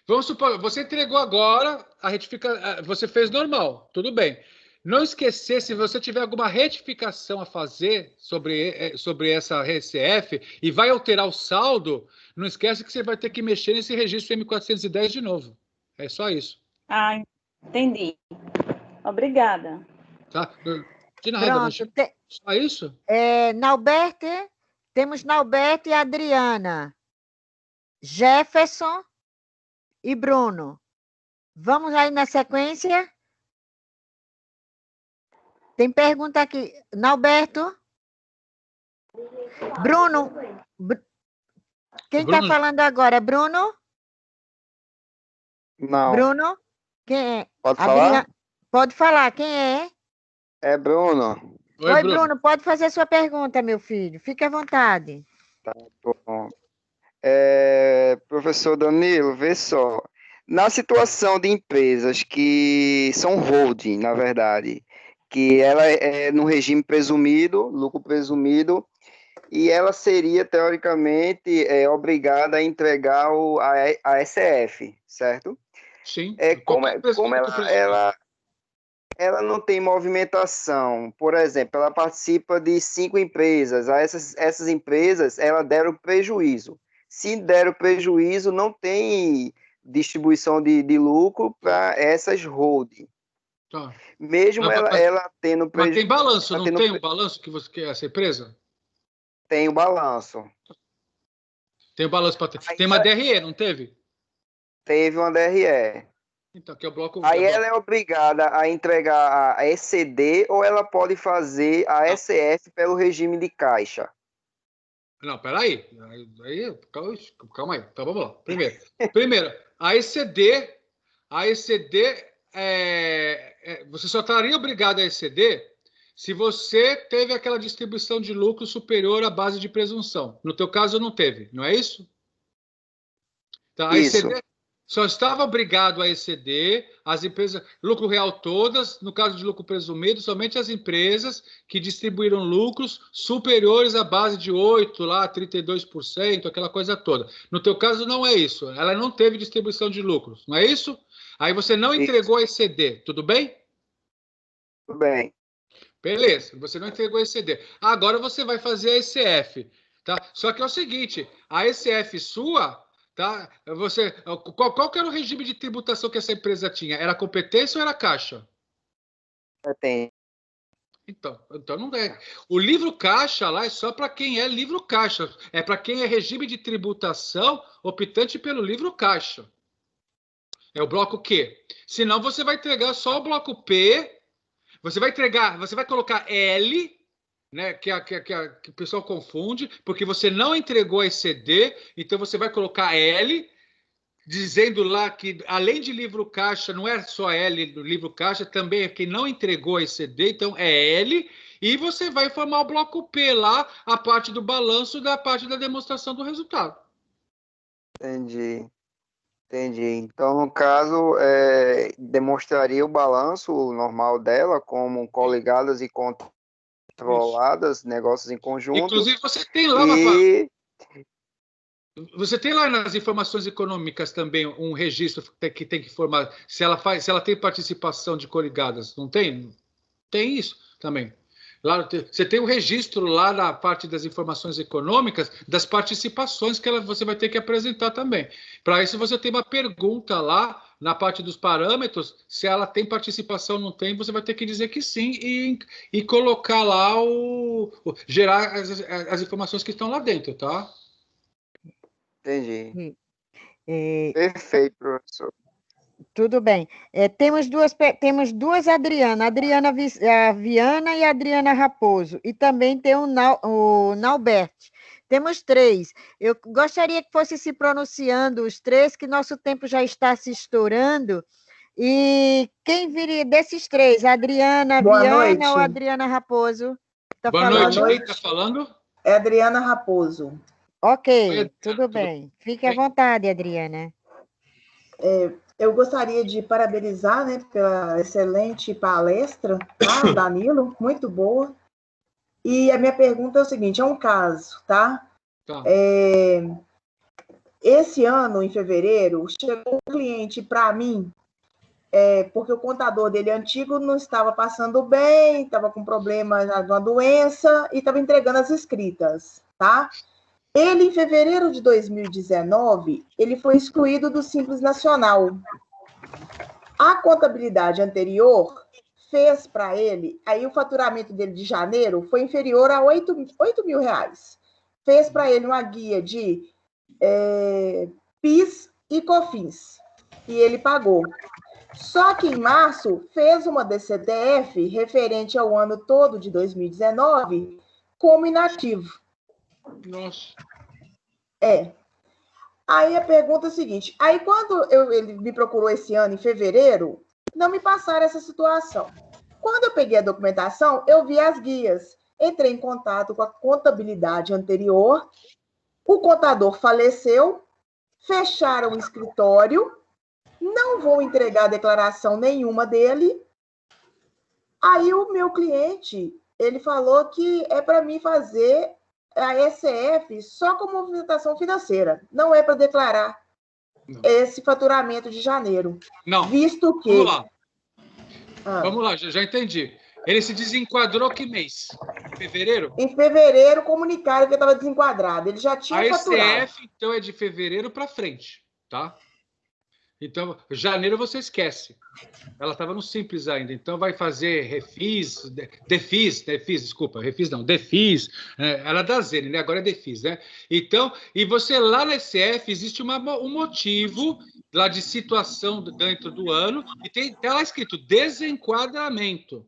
Vamos supor, você entregou agora a retificação, você fez normal, tudo bem. Não esquecer, se você tiver alguma retificação a fazer sobre essa RCF e vai alterar o saldo, não esquece que você vai ter que mexer nesse registro M410 de novo. É só isso. Ah, entendi. Obrigada. Tá? De nada, Pronto. Só isso? Nauberto, temos Nauberto e Adriana. Jefferson e Bruno. Vamos aí na sequência? Tem pergunta aqui. Nauberto? Bruno? Quem está falando agora? Bruno? Não. Bruno? Quem é? Pode falar? Pode falar. Quem é? É Bruno. Oi, Bruno. Pode fazer sua pergunta, meu filho. Fique à vontade. Tá bom. Professor Danilo, vê só. Na situação de empresas que são holding, na verdade, que ela é no regime presumido, lucro presumido, e ela seria, teoricamente, obrigada a entregar a SF, certo? Sim. Como ela não tem movimentação, por exemplo, ela participa de 5 empresas, essas empresas, ela deram prejuízo. Se deram prejuízo, não tem distribuição de lucro para essas holding. Tá. Mesmo ela tendo prejuízo. Mas tem balanço, não tem um balanço que você quer, essa empresa? Tem o balanço. Tem o balanço para ter. Tem uma DRE, não teve? Teve uma DRE. Então, que é o bloco. Aí ela é obrigada a entregar a ECD ou ela pode fazer a SF pelo regime de caixa? Não, peraí. Calma aí. Então vamos lá. Primeiro, a ECD, a exceder, você só estaria obrigado a exceder se você teve aquela distribuição de lucro superior à base de presunção. No teu caso, não teve, não é isso? Tá, a exceder, só estava obrigado a exceder as empresas, lucro real todas, no caso de lucro presumido, somente as empresas que distribuíram lucros superiores à base de 8, lá, 32%, aquela coisa toda. No teu caso, não é isso. Ela não teve distribuição de lucros, não é isso? Aí você não entregou a exceder, tudo bem? Tudo bem. Beleza, você não entregou a exceder. Agora você vai fazer a ECF, tá? Só que é o seguinte, a ECF sua... Tá? Qual que era o regime de tributação que essa empresa tinha? Era competência ou era caixa? Tem. Então não é. O livro caixa lá é só para quem é livro caixa. É para quem é regime de tributação optante pelo livro caixa. É o bloco Q. Senão você vai entregar só o bloco P. Você vai colocar L, né, que o pessoal confunde, porque você não entregou a ECD, então você vai colocar L, dizendo lá que, além de livro caixa, não é só L do livro caixa, também é quem não entregou a ECD, então é L, e você vai formar o bloco P lá, a parte do balanço da parte da demonstração do resultado. Entendi. Então, no caso, demonstraria o balanço normal dela, como coligadas e controladas, negócios em conjunto. Inclusive, você tem lá Você tem lá nas informações econômicas também um registro que tem que formar se ela tem participação de coligadas, não tem? Tem isso também. Lá, você tem um registro lá na parte das informações econômicas das participações que você vai ter que apresentar também. Para isso, você tem uma pergunta lá na parte dos parâmetros, se ela tem participação ou não tem, você vai ter que dizer que sim e colocar lá gerar as informações que estão lá dentro, tá? Entendi. Perfeito, professor. Tudo bem. Temos duas Adriana, Adriana Viana e Adriana Raposo, e também tem o Naubert. Temos 3. Eu gostaria que fosse se pronunciando os 3, que nosso tempo já está se estourando. E quem viria desses 3, Adriana Viana ou Adriana Raposo? Boa noite, quem está falando? É Adriana Raposo. Ok, tudo bem. Fique à vontade, Adriana. Eu gostaria de parabenizar, né, pela excelente palestra, tá, Danilo, muito boa. E a minha pergunta é o seguinte, é um caso, tá? Esse ano, em fevereiro, chegou um cliente para mim, porque o contador dele antigo não estava passando bem, estava com problema de uma doença e estava entregando as escritas, tá? Ele, em fevereiro de 2019, ele foi excluído do Simples Nacional. A contabilidade anterior fez para ele, aí o faturamento dele de janeiro foi inferior a 8 mil reais. Fez para ele uma guia de PIS e COFINS, e ele pagou. Só que em março fez uma DCTF referente ao ano todo de 2019 como inativo. Nossa. Aí a pergunta é a seguinte, aí quando ele me procurou esse ano, em fevereiro, não me passaram essa situação. Quando eu peguei a documentação, eu vi as guias, entrei em contato com a contabilidade anterior, o contador faleceu, fecharam o escritório, não vou entregar declaração nenhuma dele, aí o meu cliente, ele falou que é para mim fazer a ECF só com movimentação financeira, não é para declarar esse faturamento de janeiro. Não. Visto que... Vamos lá. Vamos lá, já entendi. Ele se desenquadrou que mês? Em fevereiro? Em fevereiro, comunicaram que estava desenquadrado. Ele já tinha faturado. A ECF, então, é de fevereiro para frente, tá? Então, janeiro você esquece. Ela estava no Simples ainda. Então, vai fazer DEFIS, era da Zene, né? Agora é DEFIS, né? Então, e você lá na ECF, existe um motivo lá de situação dentro do ano, e tá lá escrito desenquadramento,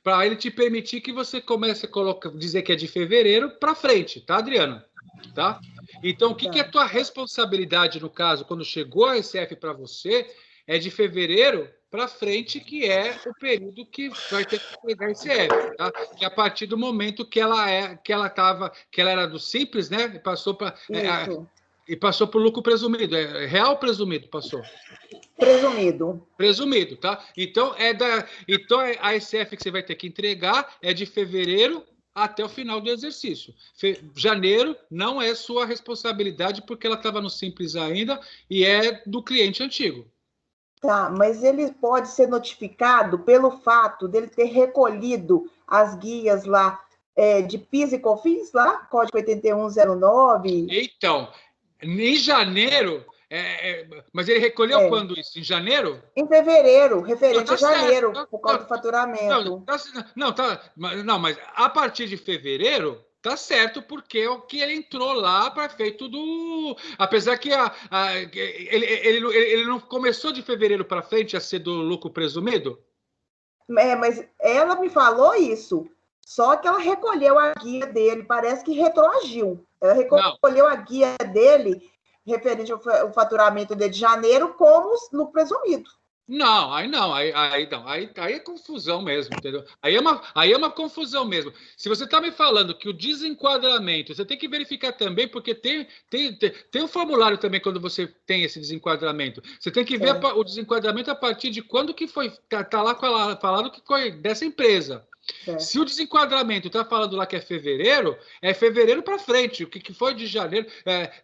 para ele te permitir que você comece a dizer que é de fevereiro para frente, tá, Adriana? Tá? Então, o que é a tua responsabilidade, no caso, quando chegou a ECF para você, é de fevereiro para frente, que é o período que vai ter que entregar esse ICF, tá? Que a partir do momento que ela era do Simples, né? E passou para e passou por lucro presumido, real presumido passou. Presumido, tá? Então a ICF que você vai ter que entregar é de fevereiro até o final do exercício. Janeiro não é sua responsabilidade porque ela estava no Simples ainda e é do cliente antigo. Tá, mas ele pode ser notificado pelo fato dele ter recolhido as guias lá de PIS e COFINS, lá, Código 8109. Então, em janeiro, mas ele recolheu quando isso? Em janeiro? Em fevereiro, referente a janeiro, por causa do faturamento. Mas a partir de fevereiro, tá certo, porque é o que ele entrou lá para efeito do... Apesar que ele não começou de fevereiro para frente a ser do lucro presumido? Mas ela me falou isso. Só que ela recolheu a guia dele, parece que retroagiu. Ela recolheu a guia dele, referente ao faturamento de janeiro, como lucro presumido. Aí é confusão mesmo, entendeu? Aí é uma confusão mesmo. Se você está me falando que o desenquadramento, você tem que verificar também, porque tem um formulário também quando você tem esse desenquadramento. Você tem que ver o desenquadramento a partir de quando que foi, tá lá falado que foi dessa empresa. Se o desenquadramento está falando lá que é fevereiro para frente. O que foi de janeiro?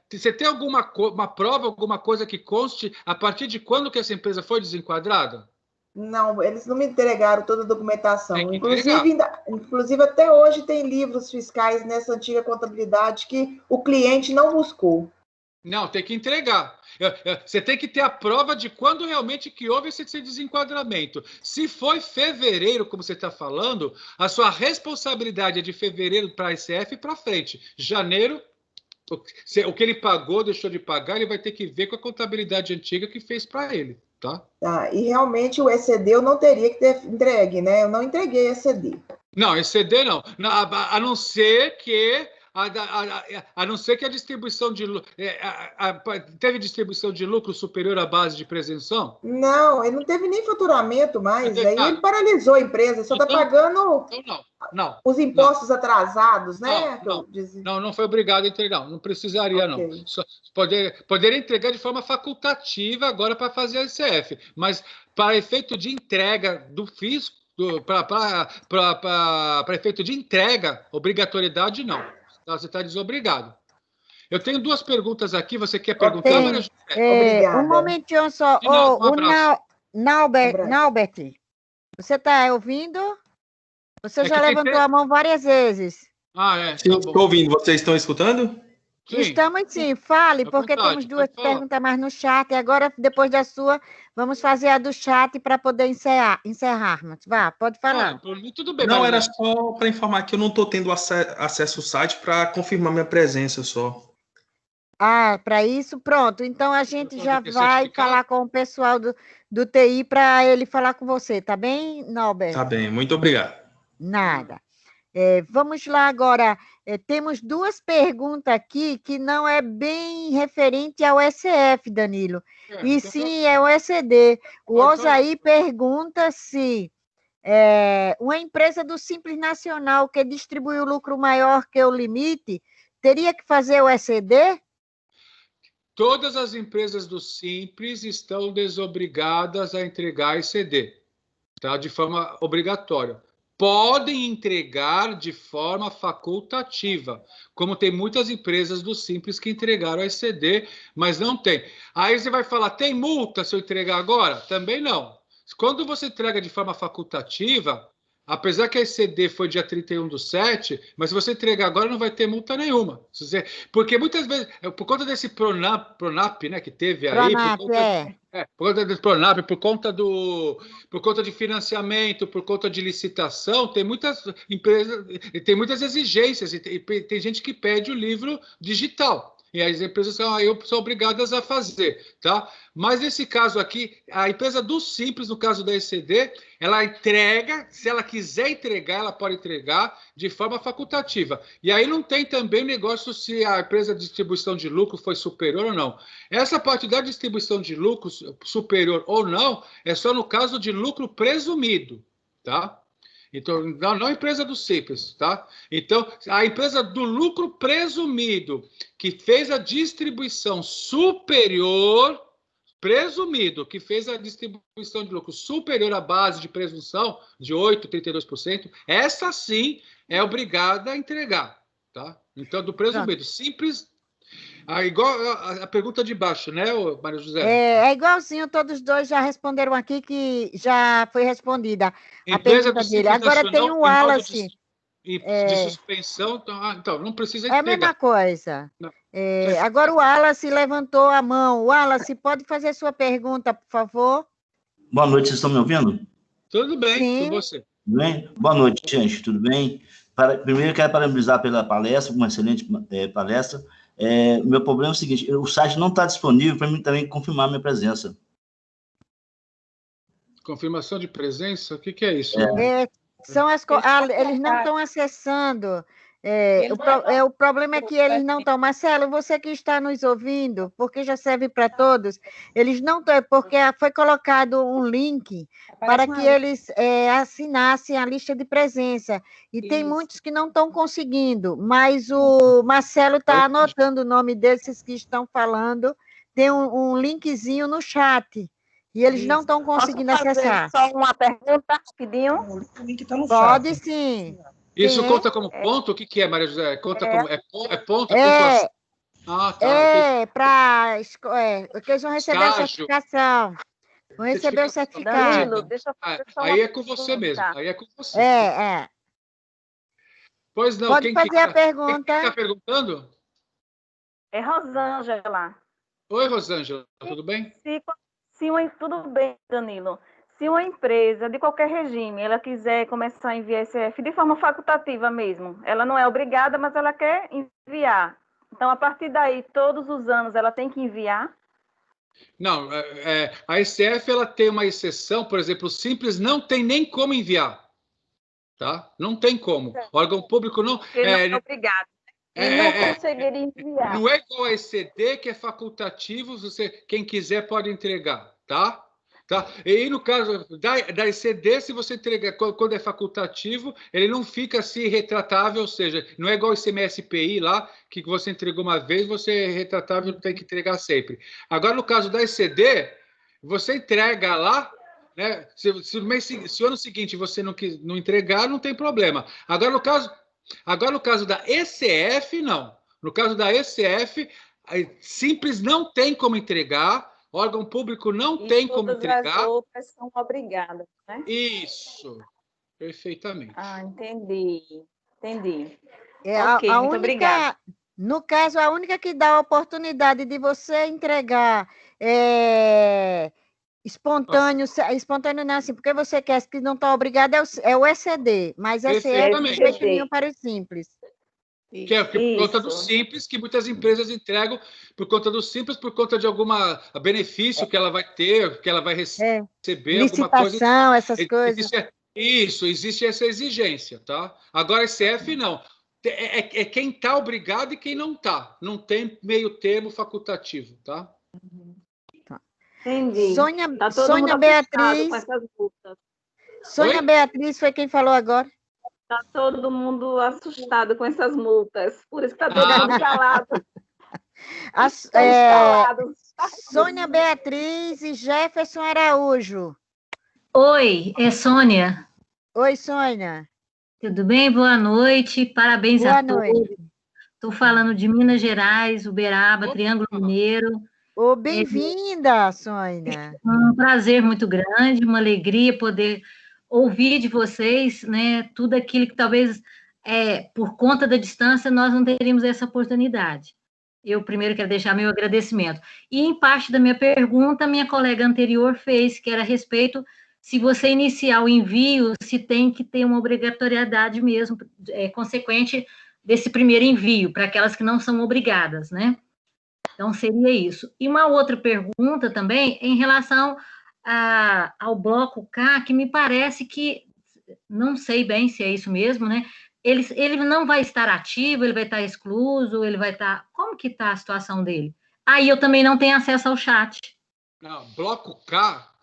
Você tem uma prova, alguma coisa que conste a partir de quando que essa empresa foi desenquadrada? Não, eles não me entregaram toda a documentação. Inclusive, até hoje tem livros fiscais nessa antiga contabilidade que o cliente não buscou. Não, tem que entregar. Você tem que ter a prova de quando realmente que houve esse desenquadramento. Se foi fevereiro, como você está falando, a sua responsabilidade é de fevereiro para a ICF para frente. Janeiro, o que ele pagou, deixou de pagar, ele vai ter que ver com a contabilidade antiga que fez para ele, tá? E realmente o ECD eu não teria que ter entregue, né? Eu não entreguei ECD. Não, ECD não. A não ser que... A não ser que a distribuição de lucro... Teve distribuição de lucro superior à base de presunção? Não, ele não teve nem faturamento mais. Aí ele paralisou a empresa, só está pagando os impostos atrasados, né? Não foi obrigado a entregar, não precisaria, não. Só poderia entregar de forma facultativa agora para fazer a ICF, mas para efeito de entrega do fisco, para efeito de entrega, obrigatoriedade, não. Você está desobrigado. Eu tenho duas perguntas aqui. Você quer perguntar? Obrigada. Um momentinho só. Naubert, você está ouvindo? Você já levantou a mão várias vezes. Sim, estou ouvindo. Vocês estão escutando? Sim. Estamos sim. Fale, porque temos duas perguntas mais no chat. E agora, depois da sua, vamos fazer a do chat para poder encerrarmos. Vá, pode falar. Tudo bem. Não, era só para informar que eu não estou tendo acesso ao site para confirmar minha presença só. Para isso, pronto. Então, a gente já vai falar com o pessoal do TI para ele falar com você. Tá bem, Naubert? Tá bem, muito obrigado. Nada. Vamos lá agora. Temos duas perguntas aqui que não é bem referente ao SF, Danilo, e sim é o ECD. O Osaí pergunta se uma empresa do Simples Nacional que distribui o lucro maior que o limite teria que fazer o ECD? Todas as empresas do Simples estão desobrigadas a entregar ECD, tá? De forma obrigatória. Podem entregar de forma facultativa, como tem muitas empresas do Simples que entregaram a ECD, mas não tem. Aí você vai falar, tem multa se eu entregar agora? Também não. Quando você entrega de forma facultativa, apesar que a ECD foi dia 31/7, mas se você entregar agora não vai ter multa nenhuma. Porque muitas vezes, por conta desse Pronap, né, que teve aí, por conta do Pronap, por conta de financiamento, por conta de licitação, tem muitas empresas, tem muitas exigências, e tem gente que pede o livro digital. E as empresas são obrigadas a fazer, tá? Mas nesse caso aqui, a empresa do Simples, no caso da ECD, ela entrega, se ela quiser entregar, ela pode entregar de forma facultativa. E aí não tem também negócio se a empresa de distribuição de lucro foi superior ou não. Essa parte da distribuição de lucro superior ou não é só no caso de lucro presumido, tá? Então, não a empresa do Simples, tá? Então, a empresa do lucro presumido, que fez a distribuição superior, presumido, que fez a distribuição de lucro superior à base de presunção de 8,32%, essa sim é obrigada a entregar, tá? Então, do presumido. Simples, igual a pergunta de baixo, né, Maria José? É igualzinho, todos dois já responderam aqui, que já foi respondida a Empresa pergunta do dele. Simples Agora tem Nacional, o Wallace. de suspensão, então não precisa É a entregar. mesma coisa. Não. Agora o Wallace levantou a mão. Wallace, pode fazer sua pergunta, por favor? Boa noite, vocês estão me ouvindo? Tudo bem, Sim. com você. Tudo bem? Boa noite, gente, tudo bem? Primeiro, quero parabenizar pela palestra, uma excelente palestra. Meu problema é o seguinte, o site não está disponível para mim também confirmar minha presença. Confirmação de presença? O que é isso? São eles não estão acessando. O problema é que eles não estão. Marcelo, você que está nos ouvindo, porque já serve para todos, eles não estão, porque foi colocado um link para que eles assinassem a lista de presença. E tem muitos que não estão conseguindo, mas o Marcelo está anotando o nome desses que estão falando. Tem um linkzinho no chat. E eles não estão conseguindo acessar. Só uma pergunta rapidinho. O link está no Pode chat. sim. Isso Sim. Conta como ponto? O que é, Maria José? Conta como. É ponto? É Pontuação? para. Porque eles vão receber a Estágio. certificação. Vão receber o certificado. Danilo, deixa eu fazer só uma Aí é com você mesmo. pergunta. Aí é com você. Pois não. Pode fazer a pergunta. Quem está perguntando? É Rosângela. Oi, Rosângela. Tudo bem? Tudo bem, Danilo. Se uma empresa de qualquer regime, ela quiser começar a enviar SF de forma facultativa mesmo, ela não é obrigada, mas ela quer enviar. Então, a partir daí, todos os anos, ela tem que enviar? Não, a ECF ela tem uma exceção, por exemplo, o Simples não tem nem como enviar. Tá? Não tem como. O órgão público não... Ele não é obrigado. Ele não conseguiria enviar. Não é igual a ECD, que é facultativo, quem quiser pode entregar, tá? E no caso da ECD, se você entrega quando é facultativo, ele não fica assim retratável, ou seja, não é igual o ICMS-PI lá, que você entregou uma vez, você é retratável, tem que entregar sempre. Agora, no caso da ECD, você entrega lá, né? Se o ano seguinte você não entregar, não tem problema. Agora, no caso da ECF, não. No caso da ECF, Simples não tem como entregar, órgão público não tem como entregar. Todas as outras são obrigadas, né? Isso, perfeitamente. Entendi. Ok, muito obrigada. No caso, a única que dá a oportunidade de você entregar espontâneo não é assim, porque você quer que não está obrigado, é o ECD, mas ECF foi caminho para o Simples. Que é por conta do Simples, que muitas empresas entregam por conta do Simples, por conta de algum benefício que ela vai ter, que ela vai receber, licitação, alguma coisa. Essas coisas. Existe essa exigência, tá? Agora, ECF não. É quem está obrigado e quem não está. Não tem meio termo facultativo, tá? Entendi. Sônia Beatriz. Sônia Beatriz foi quem falou agora. Está todo mundo assustado com essas multas. Por isso que está todo mundo calado. Sônia Beatriz e Jefferson Araújo. Oi, é Sônia. Oi, Sônia. Tudo bem? Boa noite. Parabéns a todos. Boa noite. Estou falando de Minas Gerais, Uberaba, Triângulo Mineiro. Bem-vinda, Sônia. Um prazer muito grande, uma alegria poder ouvir de vocês, né, tudo aquilo que talvez, por conta da distância, nós não teríamos essa oportunidade. Eu primeiro quero deixar meu agradecimento. E em parte da minha pergunta, minha colega anterior fez, que era a respeito, se você iniciar o envio, se tem que ter uma obrigatoriedade mesmo, consequente desse primeiro envio, para aquelas que não são obrigadas, né? Então, seria isso. E uma outra pergunta também em relação ao bloco K, que me parece que, não sei bem se é isso mesmo, né? Ele não vai estar ativo, ele vai estar excluso, ele vai estar... Como que está a situação dele? Aí eu também não tenho acesso ao chat. Não, bloco K...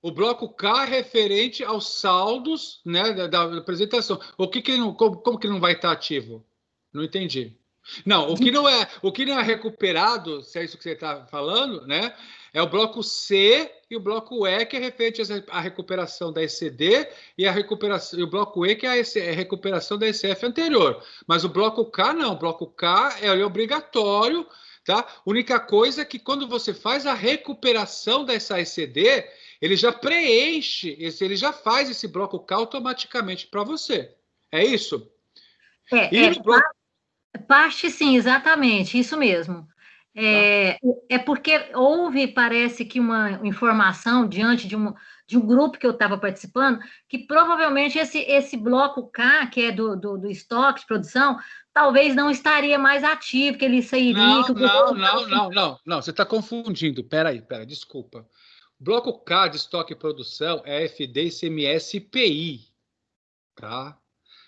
O bloco K é referente aos saldos, né, da apresentação. Como que não vai estar ativo? Não entendi. Não, o que não é recuperado, se é isso que você está falando, né? É o bloco C e o bloco E, que é referente à recuperação da ECD, e o bloco E, que é a recuperação da ECF anterior. Mas o bloco K não, o bloco K é obrigatório, tá? Única coisa é que quando você faz a recuperação dessa ECD, ele já preenche, ele já faz esse bloco K automaticamente para você. É isso? Parte sim, exatamente, isso mesmo. É porque houve, parece que uma informação diante de um grupo que eu estava participando, que provavelmente esse bloco K, que é do estoque de produção, talvez não estaria mais ativo, que ele sairia... Não, você está confundindo. Peraí, desculpa. Bloco K de estoque e produção é FD, ICMS e IPI, tá?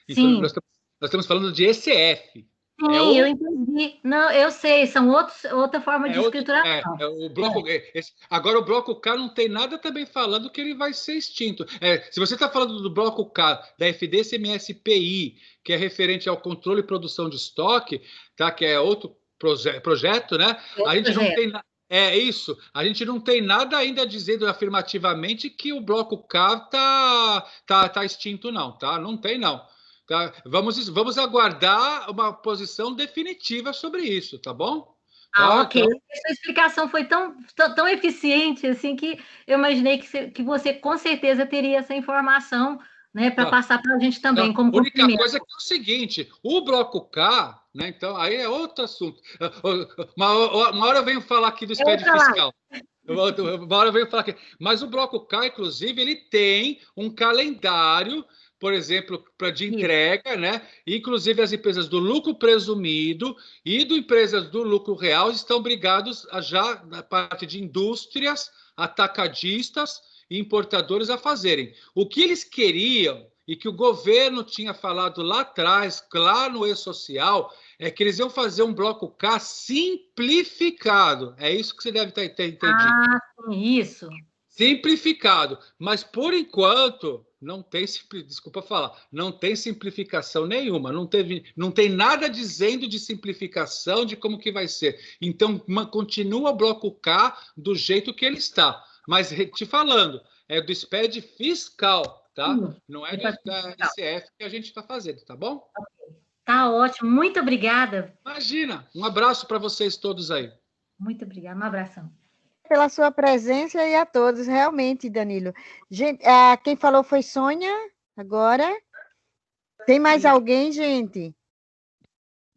Então, Sim. nós estamos falando de ECF. Sim, eu entendi. Não, eu sei, são outra forma de escrituração. Agora, o bloco K não tem nada também falando que ele vai ser extinto. Se você está falando do bloco K, da FD, ICMS e IPI, que é referente ao controle e produção de estoque, tá? Que é outro projeto, né? A gente não tem nada. É isso. A gente não tem nada ainda dizendo afirmativamente que o bloco K tá extinto, não, tá? Não tem, não. Tá? Vamos aguardar uma posição definitiva sobre isso, tá bom? Ok. Então... Essa explicação foi tão eficiente assim que eu imaginei que você com certeza teria essa informação, né, para passar para a gente também. Como a única coisa é que é o seguinte: o bloco K, né? Então aí é outro assunto. Uma hora eu venho falar aqui do SPED fiscal. Uma hora eu venho falar aqui. Mas o bloco K, inclusive, ele tem um calendário, por exemplo, de entrega, né? Inclusive as empresas do lucro presumido e empresas do lucro real estão obrigados já na parte de indústrias, atacadistas e importadores a fazerem. O que eles queriam e que o governo tinha falado lá atrás, lá no E-Social, é que eles iam fazer um bloco K simplificado. É isso que você deve ter entendido. Ah, isso. Simplificado. Mas, por enquanto, não tem, desculpa falar, não tem simplificação nenhuma. Não tem nada dizendo de simplificação, de como que vai ser. Então, continua o bloco K do jeito que ele está. Mas, te falando, é do SPED fiscal, tá? Não é da ICF que a gente está fazendo, tá bom? Tá ótimo. Muito obrigada. Imagina. Um abraço para vocês todos aí. Muito obrigada. Um abração. Pela sua presença e a todos, realmente, Danilo. Gente, quem falou foi Sônia, agora. Tem mais alguém, gente?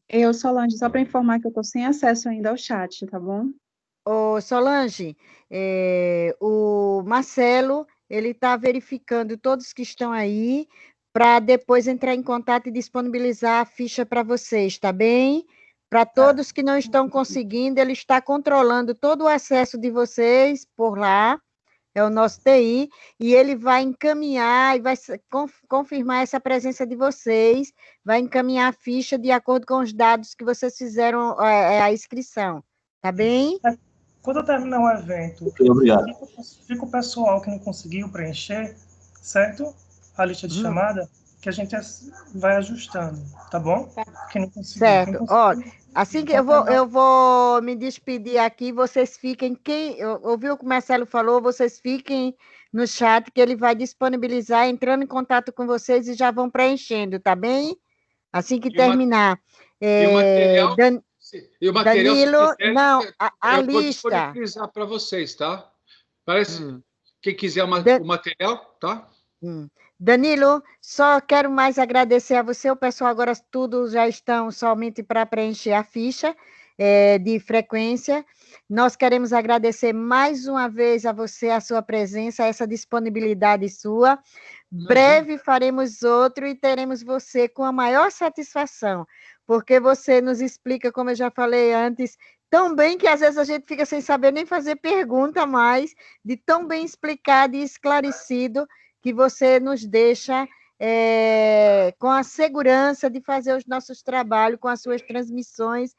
Eu, Solange, só para informar que eu estou sem acesso ainda ao chat, tá bom? Ô, Solange, o Marcelo, ele está verificando todos que estão aí, para depois entrar em contato e disponibilizar a ficha para vocês, tá bem? Para todos que não estão conseguindo, ele está controlando todo o acesso de vocês por lá, é o nosso TI, e ele vai encaminhar e vai confirmar essa presença de vocês, vai encaminhar a ficha de acordo com os dados que vocês fizeram a inscrição, tá bem? Quando eu terminar o evento, fica o pessoal que não conseguiu preencher, certo? A lista de chamada, que a gente vai ajustando, tá bom? Quem não conseguiu, certo. Olha, assim que eu vou me despedir aqui, vocês fiquem, ouviu o que o Marcelo falou, vocês fiquem no chat, que ele vai disponibilizar, entrando em contato com vocês e já vão preenchendo, tá bem? Assim que terminar. E o material, Danilo, se quiser, não, a eu vou lista. disponibilizar para vocês, tá? Quem quiser o material, tá? Danilo, só quero mais agradecer a você, o pessoal agora tudo já estão somente para preencher a ficha de frequência. Nós queremos agradecer mais uma vez a você, a sua presença, essa disponibilidade sua. Breve faremos outro e teremos você com a maior satisfação, porque você nos explica, como eu já falei antes, tão bem que às vezes a gente fica sem saber nem fazer pergunta mais, de tão bem explicado e esclarecido que você nos deixa com a segurança de fazer os nossos trabalhos, com as suas transmissões,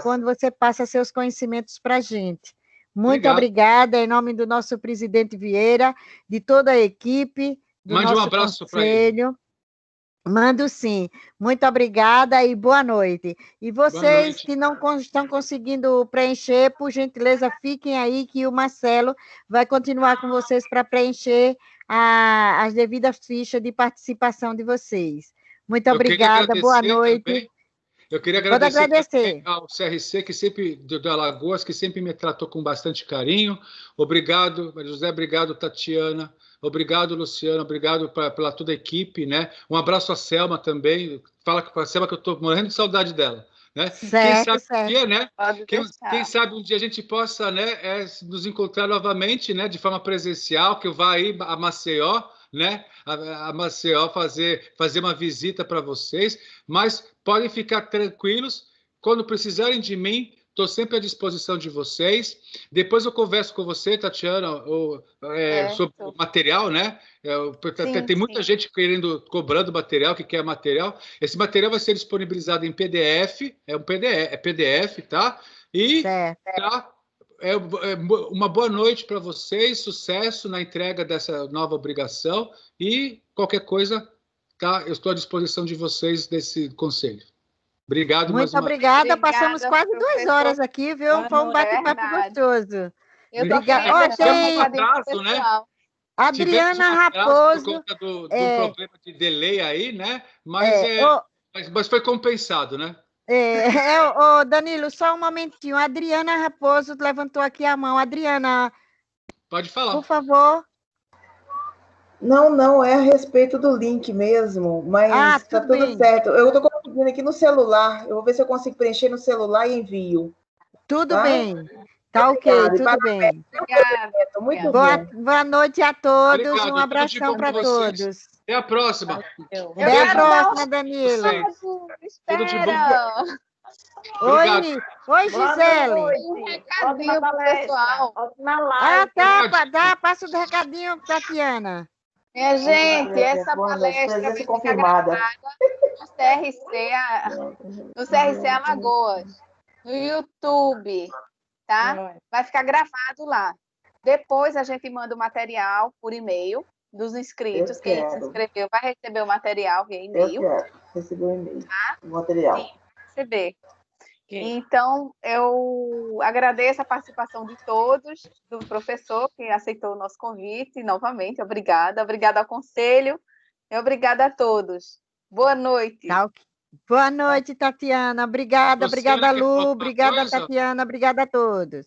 quando você passa seus conhecimentos para a gente. Muito obrigada, em nome do nosso presidente Vieira, de toda a equipe, do Mande nosso um abraço para conselho. ele. Mando sim. Muito obrigada e boa noite. E vocês que não estão conseguindo preencher, por gentileza, fiquem aí que o Marcelo vai continuar com vocês para preencher as devidas fichas de participação de vocês. Muito obrigada, boa noite. Também. Eu queria agradecer ao CRC, que sempre, do Alagoas, que sempre me tratou com bastante carinho. Obrigado, Maria José, obrigado, Tatiana. Obrigado, Luciano, obrigado pela toda a equipe, né? Um abraço à Selma também. Fala para a Selma que eu estou morrendo de saudade dela, né? Certo, quem sabe certo. Um dia, né? Quem sabe um dia a gente possa, né, nos encontrar novamente, né, de forma presencial, que eu vá aí a Maceió, né? A Maceió fazer uma visita para vocês, mas podem ficar tranquilos, quando precisarem de mim, estou sempre à disposição de vocês. Depois eu converso com você, Tatiana, sobre o material, né? Tem muita gente cobrando material, que quer material. Esse material vai ser disponibilizado em PDF, é PDF, tá? E tá, uma boa noite para vocês, sucesso na entrega dessa nova obrigação e qualquer coisa, tá? Eu estou à disposição de vocês desse conselho. Obrigado mais uma vez. Muito obrigada. Passamos quase 2 horas aqui, viu? Foi um bate-papo gostoso. Tivemos um atraso, né? Adriana Raposo. Por conta do problema de delay aí, né? Mas foi compensado, né? Danilo, só um momentinho. Adriana Raposo levantou aqui a mão. Adriana, pode falar. Por favor. Não, é a respeito do link mesmo, mas tá tudo certo. Eu estou conseguindo aqui no celular. Eu vou ver se eu consigo preencher no celular e envio. Tudo bem. Tá ok, tudo bem. Muito boa noite a todos. Obrigado, um abração para todos. Até a próxima. Até a próxima, Danilo. Tudo de bom. Oi, Gisele. Um recadinho pro pessoal. Tá. Passa o recadinho, Tatiana. Minha gente, essa palestra vai ficar gravada no CRC Alagoas, no YouTube, tá? Vai ficar gravado lá. Depois a gente manda o material por e-mail dos inscritos. Quem se inscreveu vai receber o material via e-mail. Eu quero receber o e-mail, tá? O material. Sim, receber. Então, eu agradeço a participação de todos, do professor que aceitou o nosso convite, novamente, obrigada ao conselho e obrigada a todos. Boa noite. Boa noite, Tatiana. Obrigada, Lu, obrigada, Tatiana, obrigada a todos.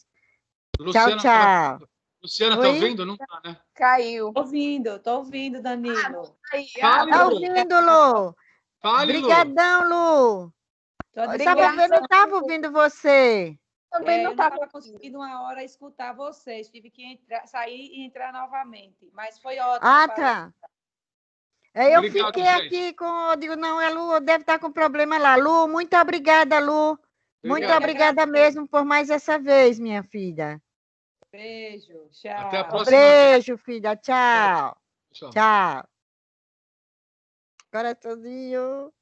Luciana, tchau. Luciana, tá ouvindo? Não tá, né? Caiu. Tô ouvindo, Danilo. Tá ouvindo, Lu? Obrigadão, Lu. Eu não estava ouvindo você. Também não estava conseguindo uma hora escutar vocês. Tive que sair e entrar novamente. Mas foi ótimo. Tá. Eu fiquei aqui com... Eu digo, não, a Lu deve estar com problema lá. Lu, muito obrigada, Lu. Muito obrigada mesmo por mais essa vez, minha filha. Beijo, tchau. Até a próxima. Beijo, filha. Tchau. Tchau. Coraçãozinho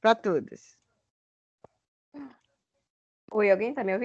para todos. Oi, alguém está me ouvindo?